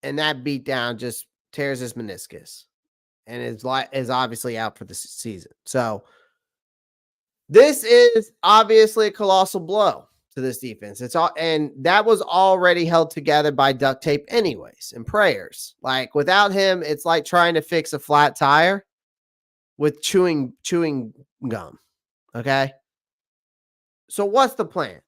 and that beatdown just tears his meniscus and is obviously out for the season. So this is obviously a colossal blow to this defense. It's all, and that was already held together by duct tape anyways and prayers. Like, without him, it's like trying to fix a flat tire with chewing gum. Okay. So what's the plan?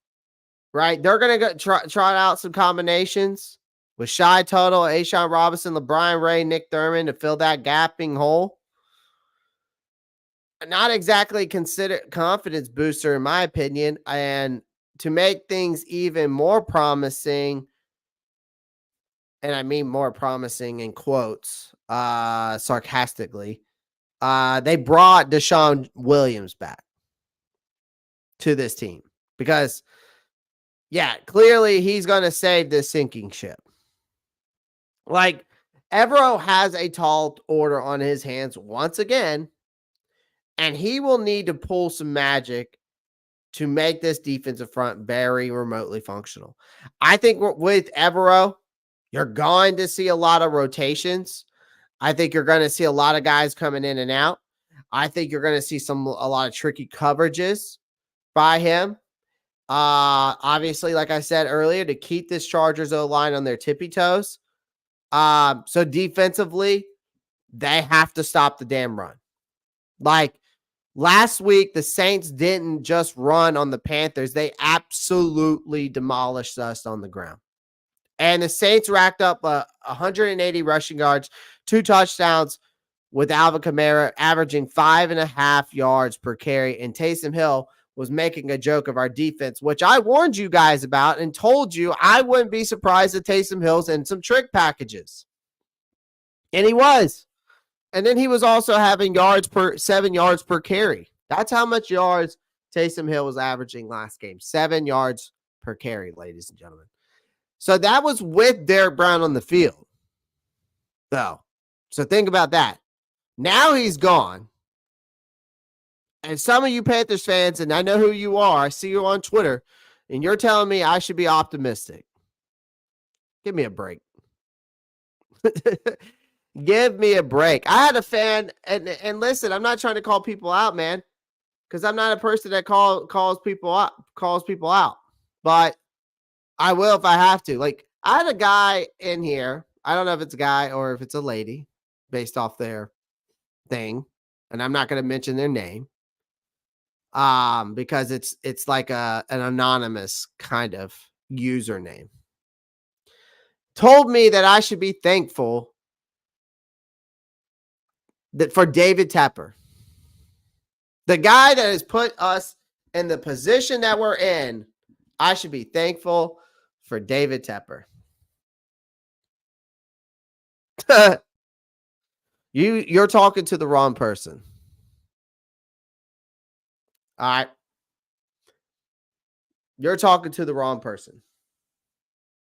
Right? They're going to try out some combinations with Shy Tuttle, Ashawn Robinson, LeBron Ray, Nick Thurman to fill that gapping hole. Not exactly considered confidence booster, in my opinion. And to make things even more promising, and I mean more promising in quotes, sarcastically, they brought Deshaun Williams back to this team because, yeah, clearly he's going to save this sinking ship. Like, Evero has a tall order on his hands once again, and he will need to pull some magic to make this defensive front very remotely functional. I think with Evero, you're going to see a lot of rotations. I think you're going to see a lot of guys coming in and out. I think you're going to see a lot of tricky coverages by him. Obviously, like I said earlier, to keep this Chargers O-line on their tippy toes. So defensively, they have to stop the damn run. Like, last week, the Saints didn't just run on the Panthers. They absolutely demolished us on the ground. And the Saints racked up 180 rushing yards, 2 touchdowns with Alvin Kamara, averaging 5.5 yards per carry. And Taysom Hill was making a joke of our defense, which I warned you guys about and told you I wouldn't be surprised if Taysom Hill's in some trick packages. And he was. And then he was also having 7 yards per carry. That's how much yards Taysom Hill was averaging last game. 7 yards per carry, ladies and gentlemen. So that was with Derek Brown on the field. So think about that. Now he's gone. And some of you Panthers fans, and I know who you are, I see you on Twitter, and you're telling me I should be optimistic. Give me a break. Give me a break. I had a fan, and listen, I'm not trying to call people out, man, because I'm not a person that calls people out. But I will if I have to. Like, I had a guy in here. I don't know if it's a guy or if it's a lady based off their thing, and I'm not going to mention their name. Because it's like an anonymous kind of username. Told me that I should be thankful that for David Tepper. The guy that has put us in the position that we're in, I should be thankful for David Tepper. You're talking to the wrong person. All right. You're talking to the wrong person.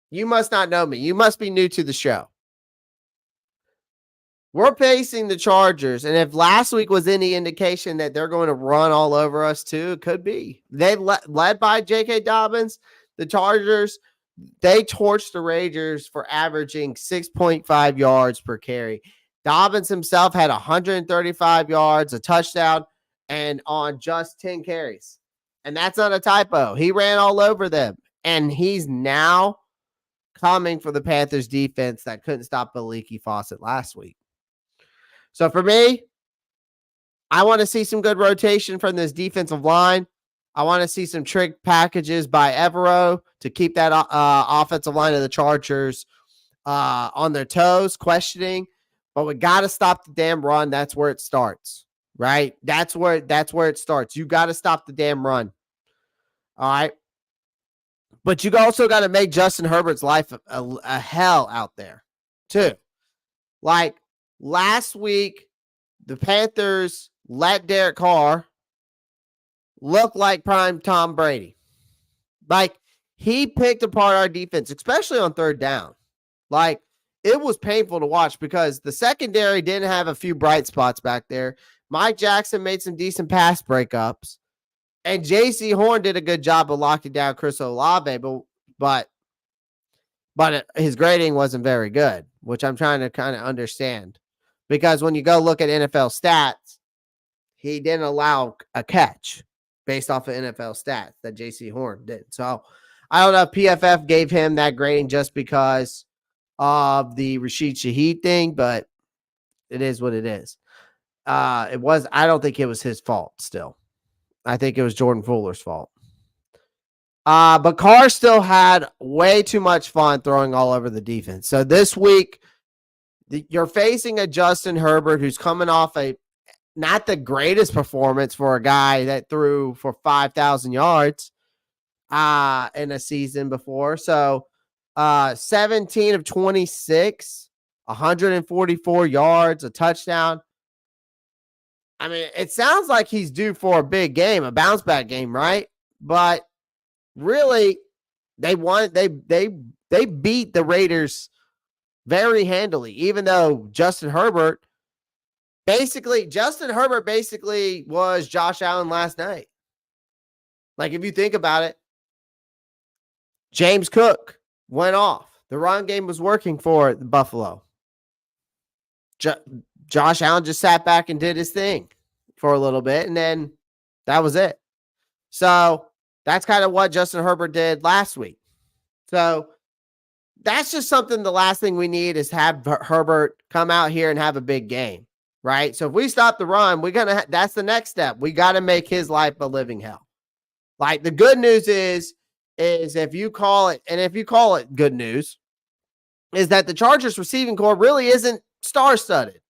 You must not know me. You must be new to the show. We're facing the Chargers, and if last week was any indication that they're going to run all over us too, it could be. They led by J.K. Dobbins, the Chargers, they torched the Raiders for averaging 6.5 yards per carry. Dobbins himself had 135 yards, a touchdown, and on just 10 carries. And that's not a typo. He ran all over them, and he's now coming for the Panthers defense that couldn't stop the leaky faucet last week. So for me, I want to see some good rotation from this defensive line. I want to see some trick packages by Evero to keep that offensive line of the Chargers on their toes, questioning. But we got to stop the damn run. That's where it starts, right? That's where it starts. You got to stop the damn run. All right. But you also got to make Justin Herbert's life a hell out there, too. Like last week, the Panthers let Derek Carr look like prime Tom Brady. Like, he picked apart our defense, especially on third down. Like, it was painful to watch because the secondary didn't have a few bright spots back there. Mike Jackson made some decent pass breakups. And J.C. Horn did a good job of locking down Chris Olave, but his grading wasn't very good, which I'm trying to kind of understand. Because when you go look at NFL stats, he didn't allow a catch based off of NFL stats that J.C. Horn did. So I don't know if PFF gave him that grading just because of the Rashid Shaheed thing, but it is what it is. I don't think it was his fault still. I think it was Jordan Fuller's fault. But Carr still had way too much fun throwing all over the defense. So this week, you're facing a Justin Herbert who's coming off not the greatest performance for a guy that threw for 5,000 yards in a season before. So 17 of 26, 144 yards, a touchdown. I mean, it sounds like he's due for a big game, a bounce back game, right? But really, they beat the Raiders very handily, even though Justin Herbert basically was Josh Allen last night. Like, if you think about it, James Cook went off. The run game was working for the Buffalo. Josh Allen just sat back and did his thing for a little bit, and then that was it. So that's kind of what Justin Herbert did last week. So that's just something, the last thing we need is have Herbert come out here and have a big game, right? So if we stop the run, that's the next step. We got to make his life a living hell. Like, the good news is if you call it good news, is that the Chargers receiving core really isn't star-studded.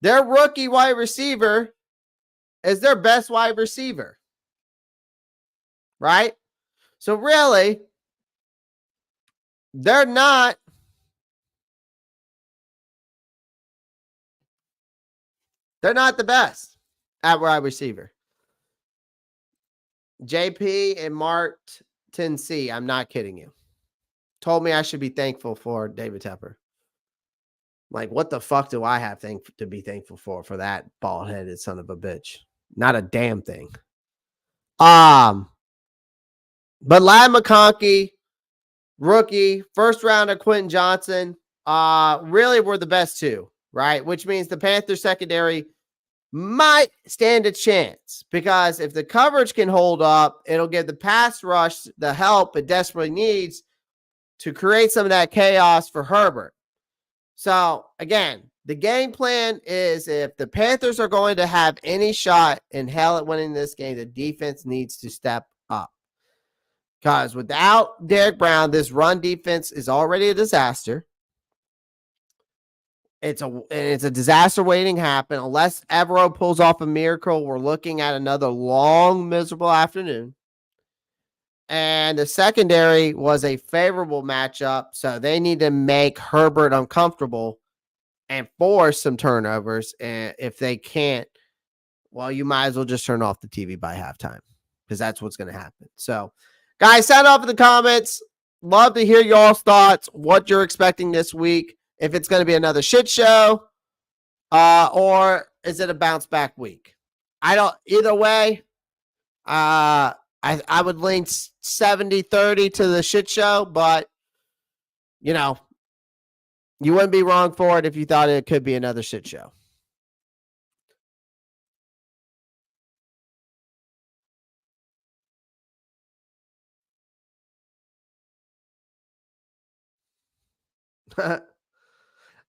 Their rookie wide receiver is their best wide receiver, right? So really, they're not the best at wide receiver. JP and Martin C, I'm not kidding you, told me I should be thankful for David Tepper. Like, what the fuck do I have to be thankful for that bald-headed son of a bitch? Not a damn thing. But Ladd McConkey, rookie, first rounder Quentin Johnson, really were the best two, right? Which means the Panthers secondary might stand a chance, because if the coverage can hold up, it'll give the pass rush the help it desperately needs to create some of that chaos for Herbert. So again, the game plan is, if the Panthers are going to have any shot in hell at winning this game, the defense needs to step up. Because without Derek Brown, this run defense is already a disaster. It's a disaster waiting to happen. Unless Evero pulls off a miracle, we're looking at another long, miserable afternoon. And the secondary was a favorable matchup, so they need to make Herbert uncomfortable and force some turnovers. And if they can't, well, you might as well just turn off the TV by halftime because that's what's going to happen. So, guys, sound off in the comments. Love to hear y'all's thoughts, what you're expecting this week. If it's going to be another shit show, or is it a bounce back week? Either way, I would lean 70-30 to the shit show, but you know, you wouldn't be wrong for it if you thought it could be another shit show.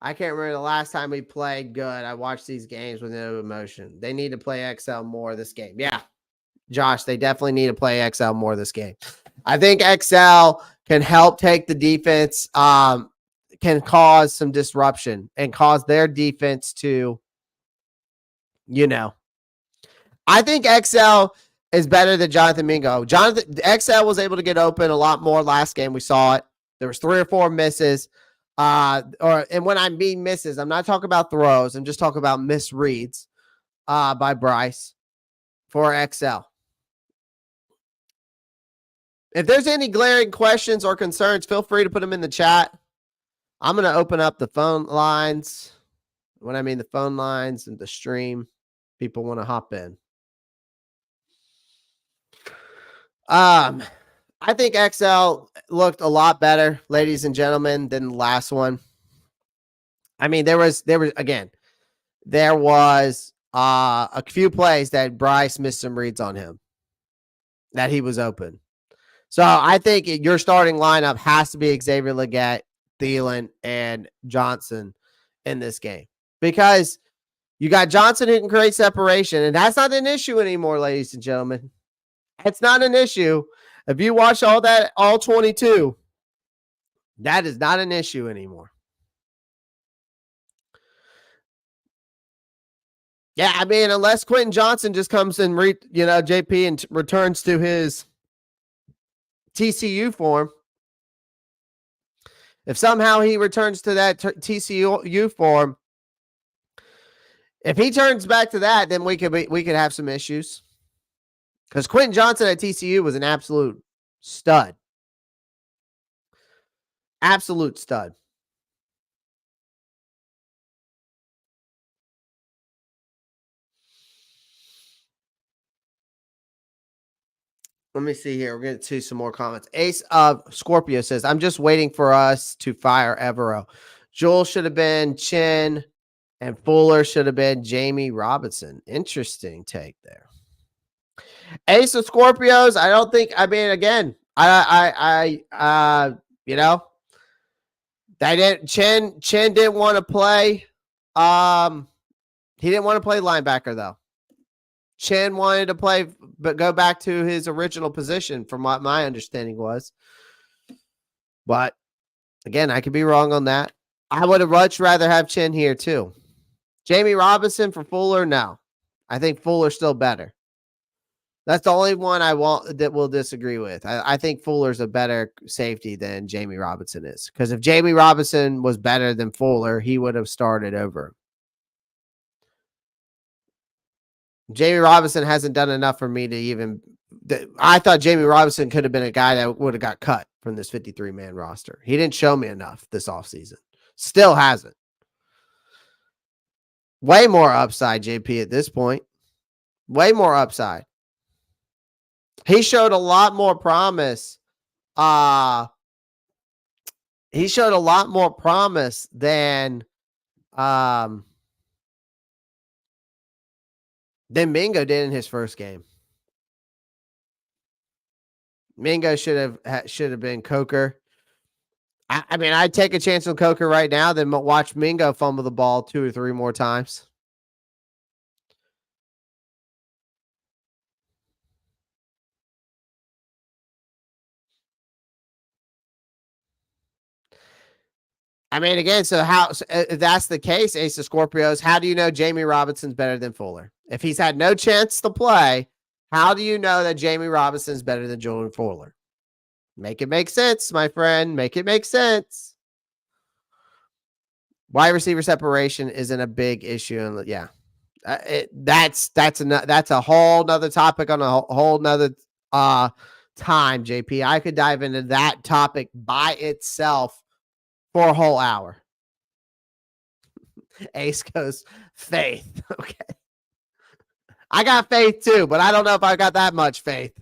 I can't remember the last time we played good. I watched these games with no emotion. They need to play XL more this game. Yeah, Josh, they definitely need to play XL more this game. I think XL can help take the defense, can cause some disruption and cause their defense to, I think XL is better than Jonathan Mingo. XL was able to get open a lot more last game. We saw it. There was 3 or 4 misses. And when I mean misses, I'm not talking about throws. I'm just talking about misreads by Bryce for XL. If there's any glaring questions or concerns, feel free to put them in the chat. I'm going to open up the phone lines. When I mean the phone lines and the stream, people want to hop in. I think XL looked a lot better, ladies and gentlemen, than the last one. I mean, there was a few plays that Bryce missed some reads on him, that he was open. So I think your starting lineup has to be Xavier Legette, Thielen, and Johnson in this game, because you got Johnson who can create separation, and that's not an issue anymore, ladies and gentlemen. It's not an issue. If you watch all 22, that is not an issue anymore. Yeah, I mean, unless Quentin Johnson just comes and JP and returns to his TCU form. If somehow he returns to that TCU form, if he turns back to that, then we could have some issues. Because Quentin Johnson at TCU was an absolute stud. Absolute stud. Let me see here. We're going to see some more comments. Ace of Scorpio says, I'm just waiting for us to fire Evero. Joel should have been Chin, and Fuller should have been Jamie Robinson. Interesting take there. Ace of Scorpios, I don't think, I mean, again, Chin didn't want to play. He didn't want to play linebacker, though. Chin wanted to play, but go back to his original position, from what my understanding was. But again, I could be wrong on that. I would have much rather have Chin here too. Jamie Robinson for Fuller, no. I think Fuller's still better. That's the only one I want that we'll disagree with. I think Fuller's a better safety than Jamie Robinson is. Because if Jamie Robinson was better than Fuller, he would have started over. Jamie Robinson hasn't done enough for me to even. I thought Jamie Robinson could have been a guy that would have got cut from this 53-man roster. He didn't show me enough this offseason. Still hasn't. Way more upside, JP, at this point. Way more upside. He showed a lot more promise. He showed a lot more promise than Mingo did in his first game. Mingo should have been Coker. I mean, I'd take a chance on Coker right now than watch Mingo fumble the ball 2 or 3 more times. I mean, again, so if that's the case, Ace of Scorpios, how do you know Jamie Robinson's better than Fuller? If he's had no chance to play, how do you know that Jamie Robinson's better than Jordan Fuller? Make it make sense, my friend. Make it make sense. Wide receiver separation isn't a big issue. And yeah, that's a whole nother topic on a whole nother time, JP. I could dive into that topic by itself for a whole hour. Ace goes, faith. Okay. I got faith too, but I don't know if I got that much faith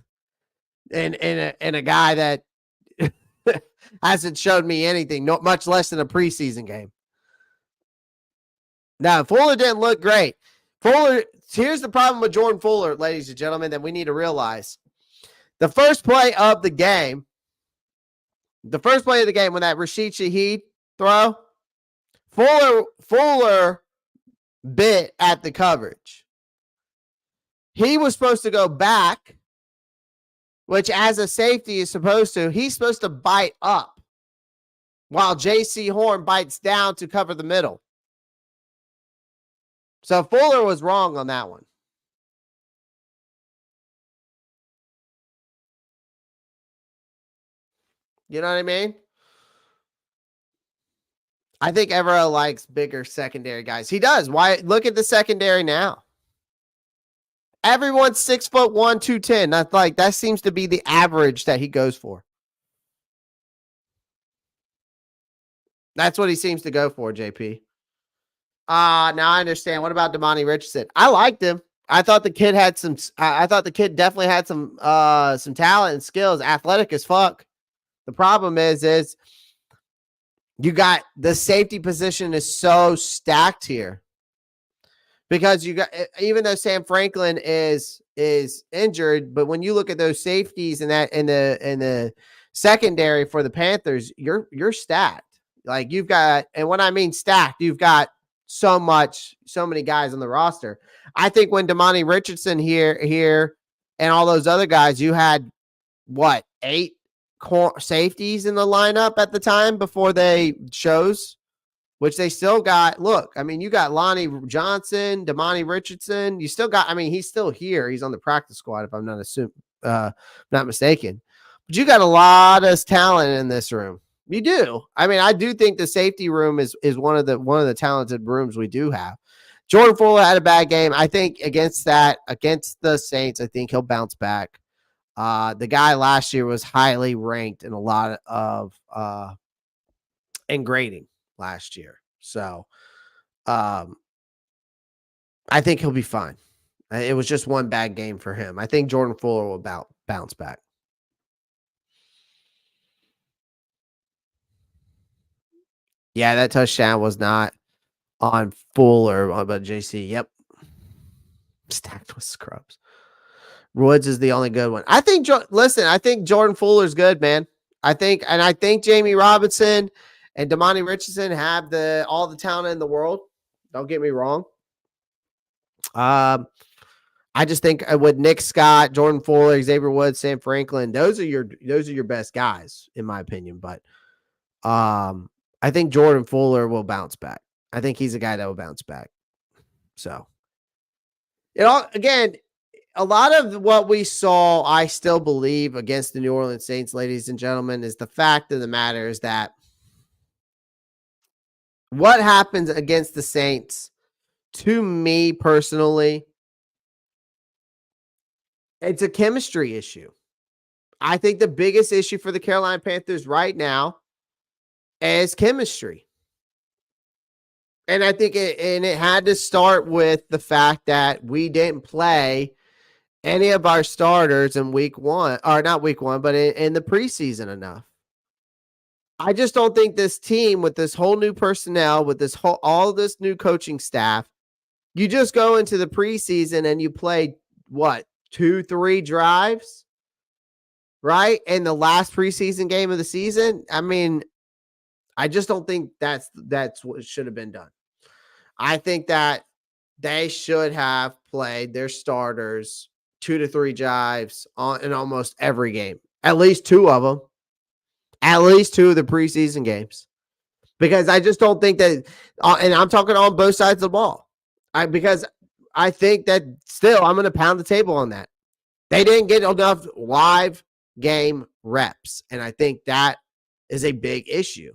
in a guy that hasn't showed me anything, much less than a preseason game. Now, Fuller didn't look great. Here's the problem with Jordan Fuller, ladies and gentlemen, that we need to realize. The first play of the game, when that Rashid Shaheed throw, Fuller bit at the coverage. He was supposed to go back, which as a safety is supposed to. He's supposed to bite up while J.C. Horn bites down to cover the middle. So Fuller was wrong on that one. You know what I mean? I think Evero likes bigger secondary guys. He does. Why? Look at the secondary now. Everyone's 6'1", 210. That seems to be the average that he goes for. That's what he seems to go for, JP. Now I understand. What about Damani Richardson? I liked him. I thought the kid had some. I thought the kid definitely had some talent and skills. Athletic as fuck. The problem is you got the safety position is so stacked here because you got, even though Sam Franklin is injured, but when you look at those safeties and that in the secondary for the Panthers, you're stacked. Like you've got, and when I mean stacked, you've got so many guys on the roster. I think when Damani Richardson here and all those other guys, you had what, 8 safeties in the lineup at the time before they chose, which they still got. Look, I mean, you got Lonnie Johnson, Damani Richardson. You still got, I mean, he's still here. He's on the practice squad, if I'm not mistaken. But you got a lot of talent in this room. You do. I mean, I do think the safety room is one of the talented rooms we do have. Jordan Fuller had a bad game. I think against the Saints, I think he'll bounce back. The guy last year was highly ranked in a lot of in grading last year. So I think he'll be fine. It was just one bad game for him. I think Jordan Fuller will bounce back. Yeah, that touchdown was not on Fuller, but JC. Yep. Stacked with scrubs. Woods is the only good one. I think Jordan Fuller's good, man. I think Jamie Robinson and Damani Richardson have all the talent in the world. Don't get me wrong. I just think with Nick Scott, Jordan Fuller, Xavier Woods, Sam Franklin, those are your best guys, in my opinion. But I think Jordan Fuller will bounce back. I think he's a guy that will bounce back. So, again, a lot of what we saw, I still believe, against the New Orleans Saints, ladies and gentlemen, is the fact of the matter is that what happens against the Saints, to me personally, it's a chemistry issue. I think the biggest issue for the Carolina Panthers right now is chemistry. And I think it had to start with the fact that we didn't play any of our starters in week 1, or not week 1, but in the preseason enough. I just don't think this team, with this whole new personnel, with all this new coaching staff, you just go into the preseason and you play what, 2-3 drives, right? In the last preseason game of the season. I mean, I just don't think that's what should have been done. I think that they should have played their starters 2 to 3 drives in almost every game. At least 2 of them. At least 2 of the preseason games. because I just don't think that, and I'm talking on both sides of the ball, because I think that still I'm going to pound the table on that. They didn't get enough live game reps, and I think that is a big issue.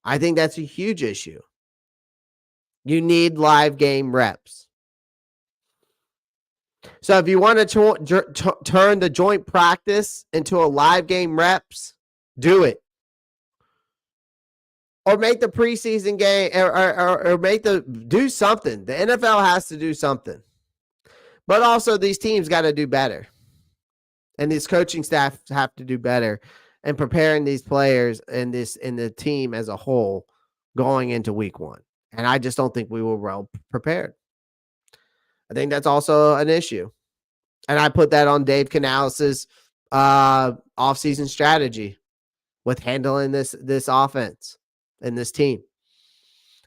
I think that's a huge issue. You need live game reps. So if you want to turn the joint practice into a live game reps, do it. Or make the preseason game, or do something. The NFL has to do something. But also these teams got to do better. And these coaching staff have to do better and preparing these players and the team as a whole going into week 1. And I just don't think we were well prepared. I think that's also an issue. And I put that on Dave Canales' offseason strategy with handling this offense and this team.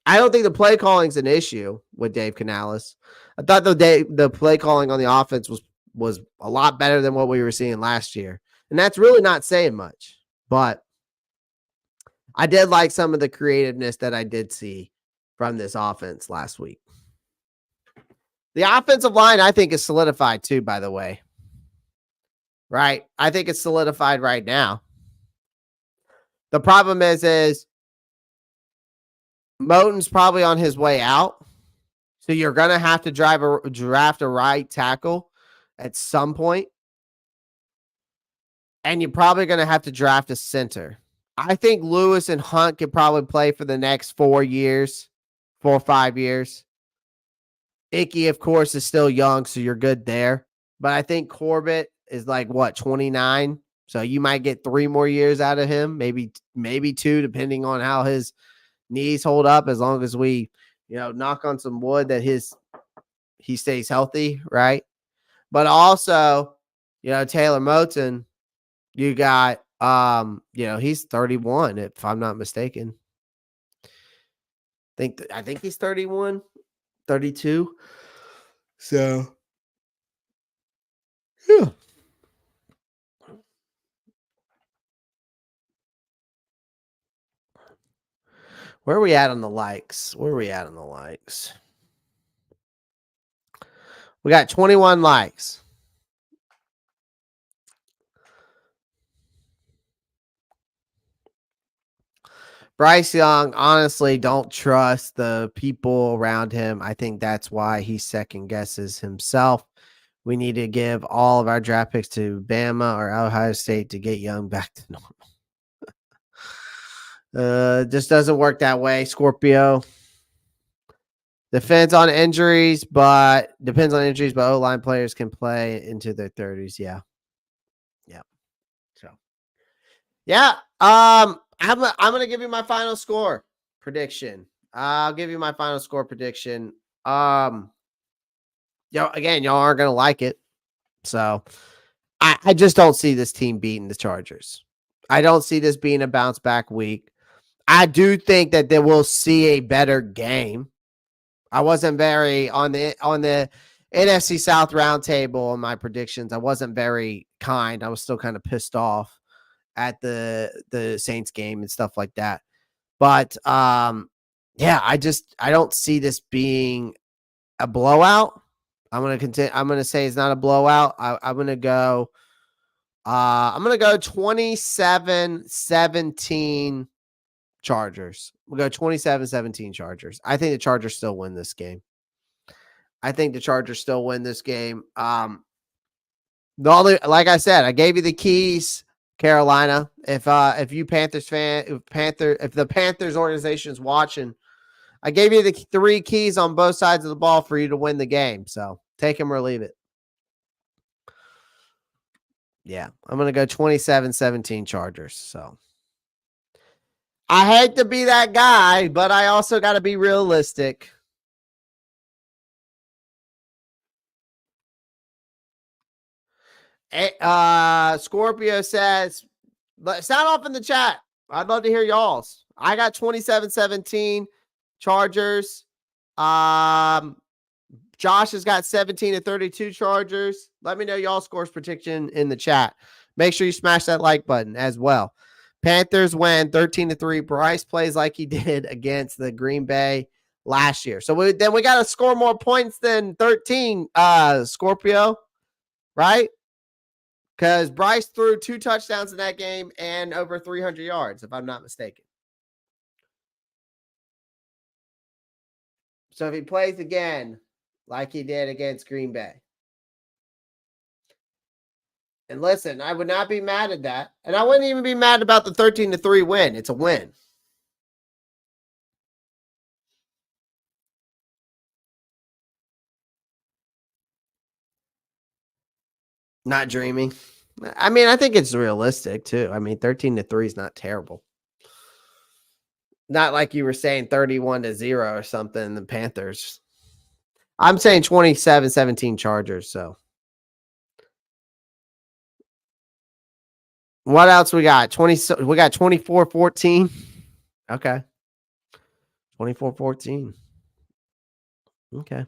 I don't think the play calling is an issue with Dave Canales. I thought the play calling on the offense was a lot better than what we were seeing last year. And that's really not saying much. But I did like some of the creativeness that I did see from this offense last week. The offensive line, I think, is solidified too, by the way. Right? I think it's solidified right now. The problem is Moton's probably on his way out. So you're going to have to draft a right tackle at some point. And you're probably going to have to draft a center. I think Lewis and Hunt could probably play for the next 4 or 5 years. Icky, of course, is still young, so you're good there. But I think Corbett is 29? So you might get 3 more years out of him, maybe 2, depending on how his knees hold up, as long as we, knock on some wood that he stays healthy, right? But also, Taylor Moton, you got, he's 31, if I'm not mistaken. I think he's 31. 32. So, yeah. Where are we at on the likes? We got 21 likes. Bryce Young, honestly, don't trust the people around him. I think that's why he second guesses himself. We need to give all of our draft picks to Bama or Ohio State to get Young back to normal. Just doesn't work that way, Scorpio. Depends on injuries, but O-line players can play into their 30s. Yeah. So, yeah. I'm going to give you my final score prediction. I'll give you my final score prediction. Again, y'all aren't going to like it. So I just don't see this team beating the Chargers. I don't see this being a bounce back week. I do think that they will see a better game. I wasn't very on the NFC South roundtable on my predictions. I wasn't very kind. I was still kind of pissed off at the Saints game and stuff like that. But I don't see this being a blowout. I'm going to continue. I'm going to say it's not a blowout. I'm going to go 27-17 Chargers. We'll go 27-17 Chargers. I think the Chargers still win this game. Like I said, I gave you the keys, Carolina. If you Panthers fan, if the Panthers organization is watching, I gave you the 3 keys on both sides of the ball for you to win the game. So take them or leave it. Yeah, I'm going to go 27-17 Chargers. So I hate to be that guy, but I also got to be realistic. Scorpio says, sound off in the chat. I'd love to hear y'all's. I got 27-17 Chargers. Josh has got 17-32 Chargers. Let me know y'all scores prediction in the chat. Make sure you smash that like button as well. Panthers win 13-3. Bryce plays like he did against the Green Bay last year. So we got to score more points than 13, Scorpio, right? Because Bryce threw 2 touchdowns in that game and over 300 yards, if I'm not mistaken. So if he plays again like he did against Green Bay. And listen, I would not be mad at that. And I wouldn't even be mad about the 13-3 win. It's a win. Not dreaming. I mean, I think it's realistic too. I mean, 13-3 is not terrible. Not like you were saying 31-0 or something, the Panthers. I'm saying 27-17 Chargers, so. What else we got? We got 24-14. Okay. 24-14. Okay.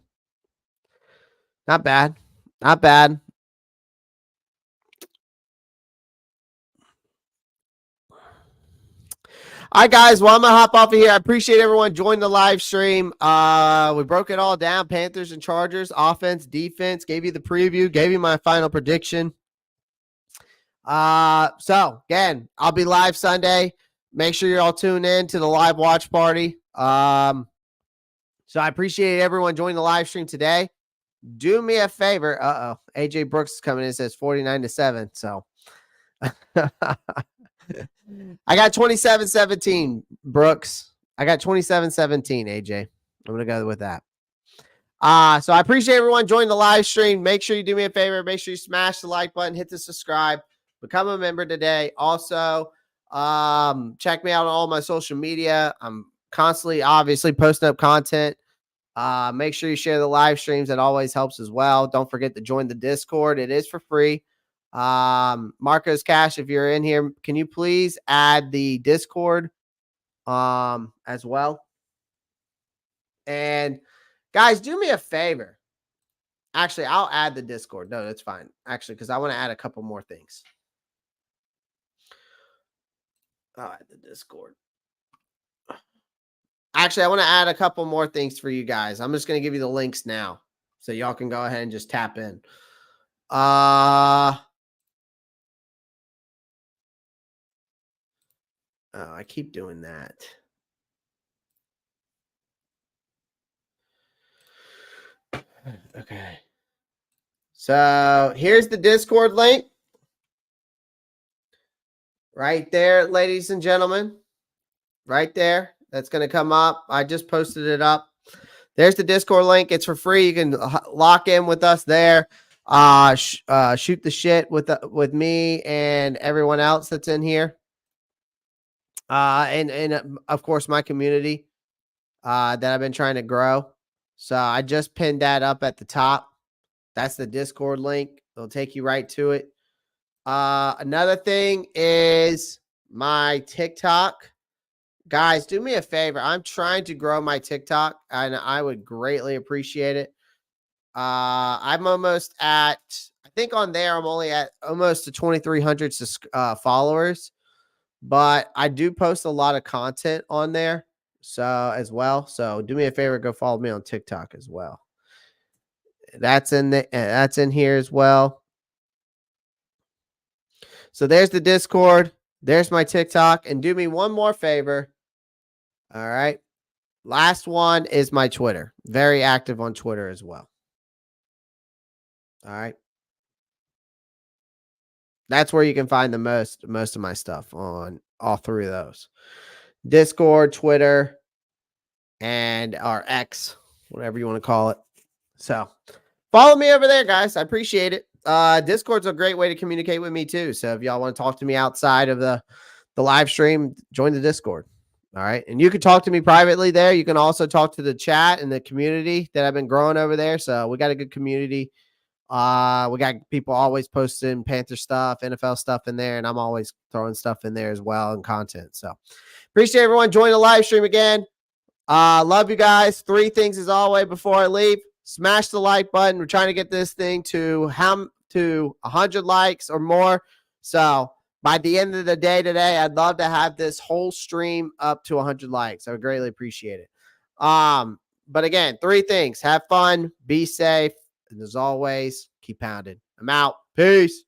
Not bad. Not bad. All right, guys. Well, I'm going to hop off of here. I appreciate everyone joining the live stream. We broke it all down. Panthers and Chargers, offense, defense. Gave you the preview. Gave you my final prediction. So, again, I'll be live Sunday. Make sure you're all tuned in to the live watch party. So I appreciate everyone joining the live stream today. Do me a favor. AJ Brooks is coming in and says 49-7. So I got 27-17, Brooks. I got 27-17, AJ. I'm going to go with that. So I appreciate everyone joining the live stream. Make sure you do me a favor. Make sure you smash the like button, hit the subscribe, become a member today. Also, check me out on all my social media. I'm constantly, obviously, posting up content. Make sure you share the live streams. That always helps as well. Don't forget to join the Discord. It is for free. Marcos Cash, if you're in here, can you please add the Discord as well? And guys, do me a favor. Actually, I'll add the Discord. No, that's fine. Actually, because I want to add a couple more things. I'll add the Discord. Actually, I want to add a couple more things for you guys. I'm just going to give you the links now so y'all can go ahead and just tap in. Oh, I keep doing that. Okay. So here's the Discord link. Right there, ladies and gentlemen. Right there. That's going to come up. I just posted it up. There's the Discord link. It's for free. You can lock in with us there. Shoot the shit with me and everyone else that's in here. And of course my community that I've been trying to grow. So I just pinned that up at the top. That's the Discord link. It'll take you right to it. Another thing is my TikTok. Guys, do me a favor. I'm trying to grow my TikTok, and I would greatly appreciate it. I'm almost at, I think on there, I'm only at almost to 2,300 followers. But I do post a lot of content on there as well. So do me a favor, go follow me on TikTok as well. That's in here as well. So there's the Discord. There's my TikTok. And do me one more favor. All right. Last one is my Twitter. Very active on Twitter as well. All right. That's where you can find the most of my stuff on all three of those. Discord, Twitter, and our X, whatever you want to call it. So follow me over there, guys. I appreciate it. Discord's a great way to communicate with me too. So if y'all want to talk to me outside of the live stream, join the Discord. All right. And you can talk to me privately there. You can also talk to the chat and the community that I've been growing over there. So we got a good community. We got people always posting Panther stuff, NFL stuff in there, and I'm always throwing stuff in there as well and content. So appreciate everyone joining the live stream again. Love you guys. 3 things as always before I leave. Smash the like button. We're trying to get this thing to 100 likes or more. So by the end of the day today, I'd love to have this whole stream up to 100 likes. I would greatly appreciate it. But again, 3 things. Have fun, be safe, and as always, keep pounding. I'm out. Peace.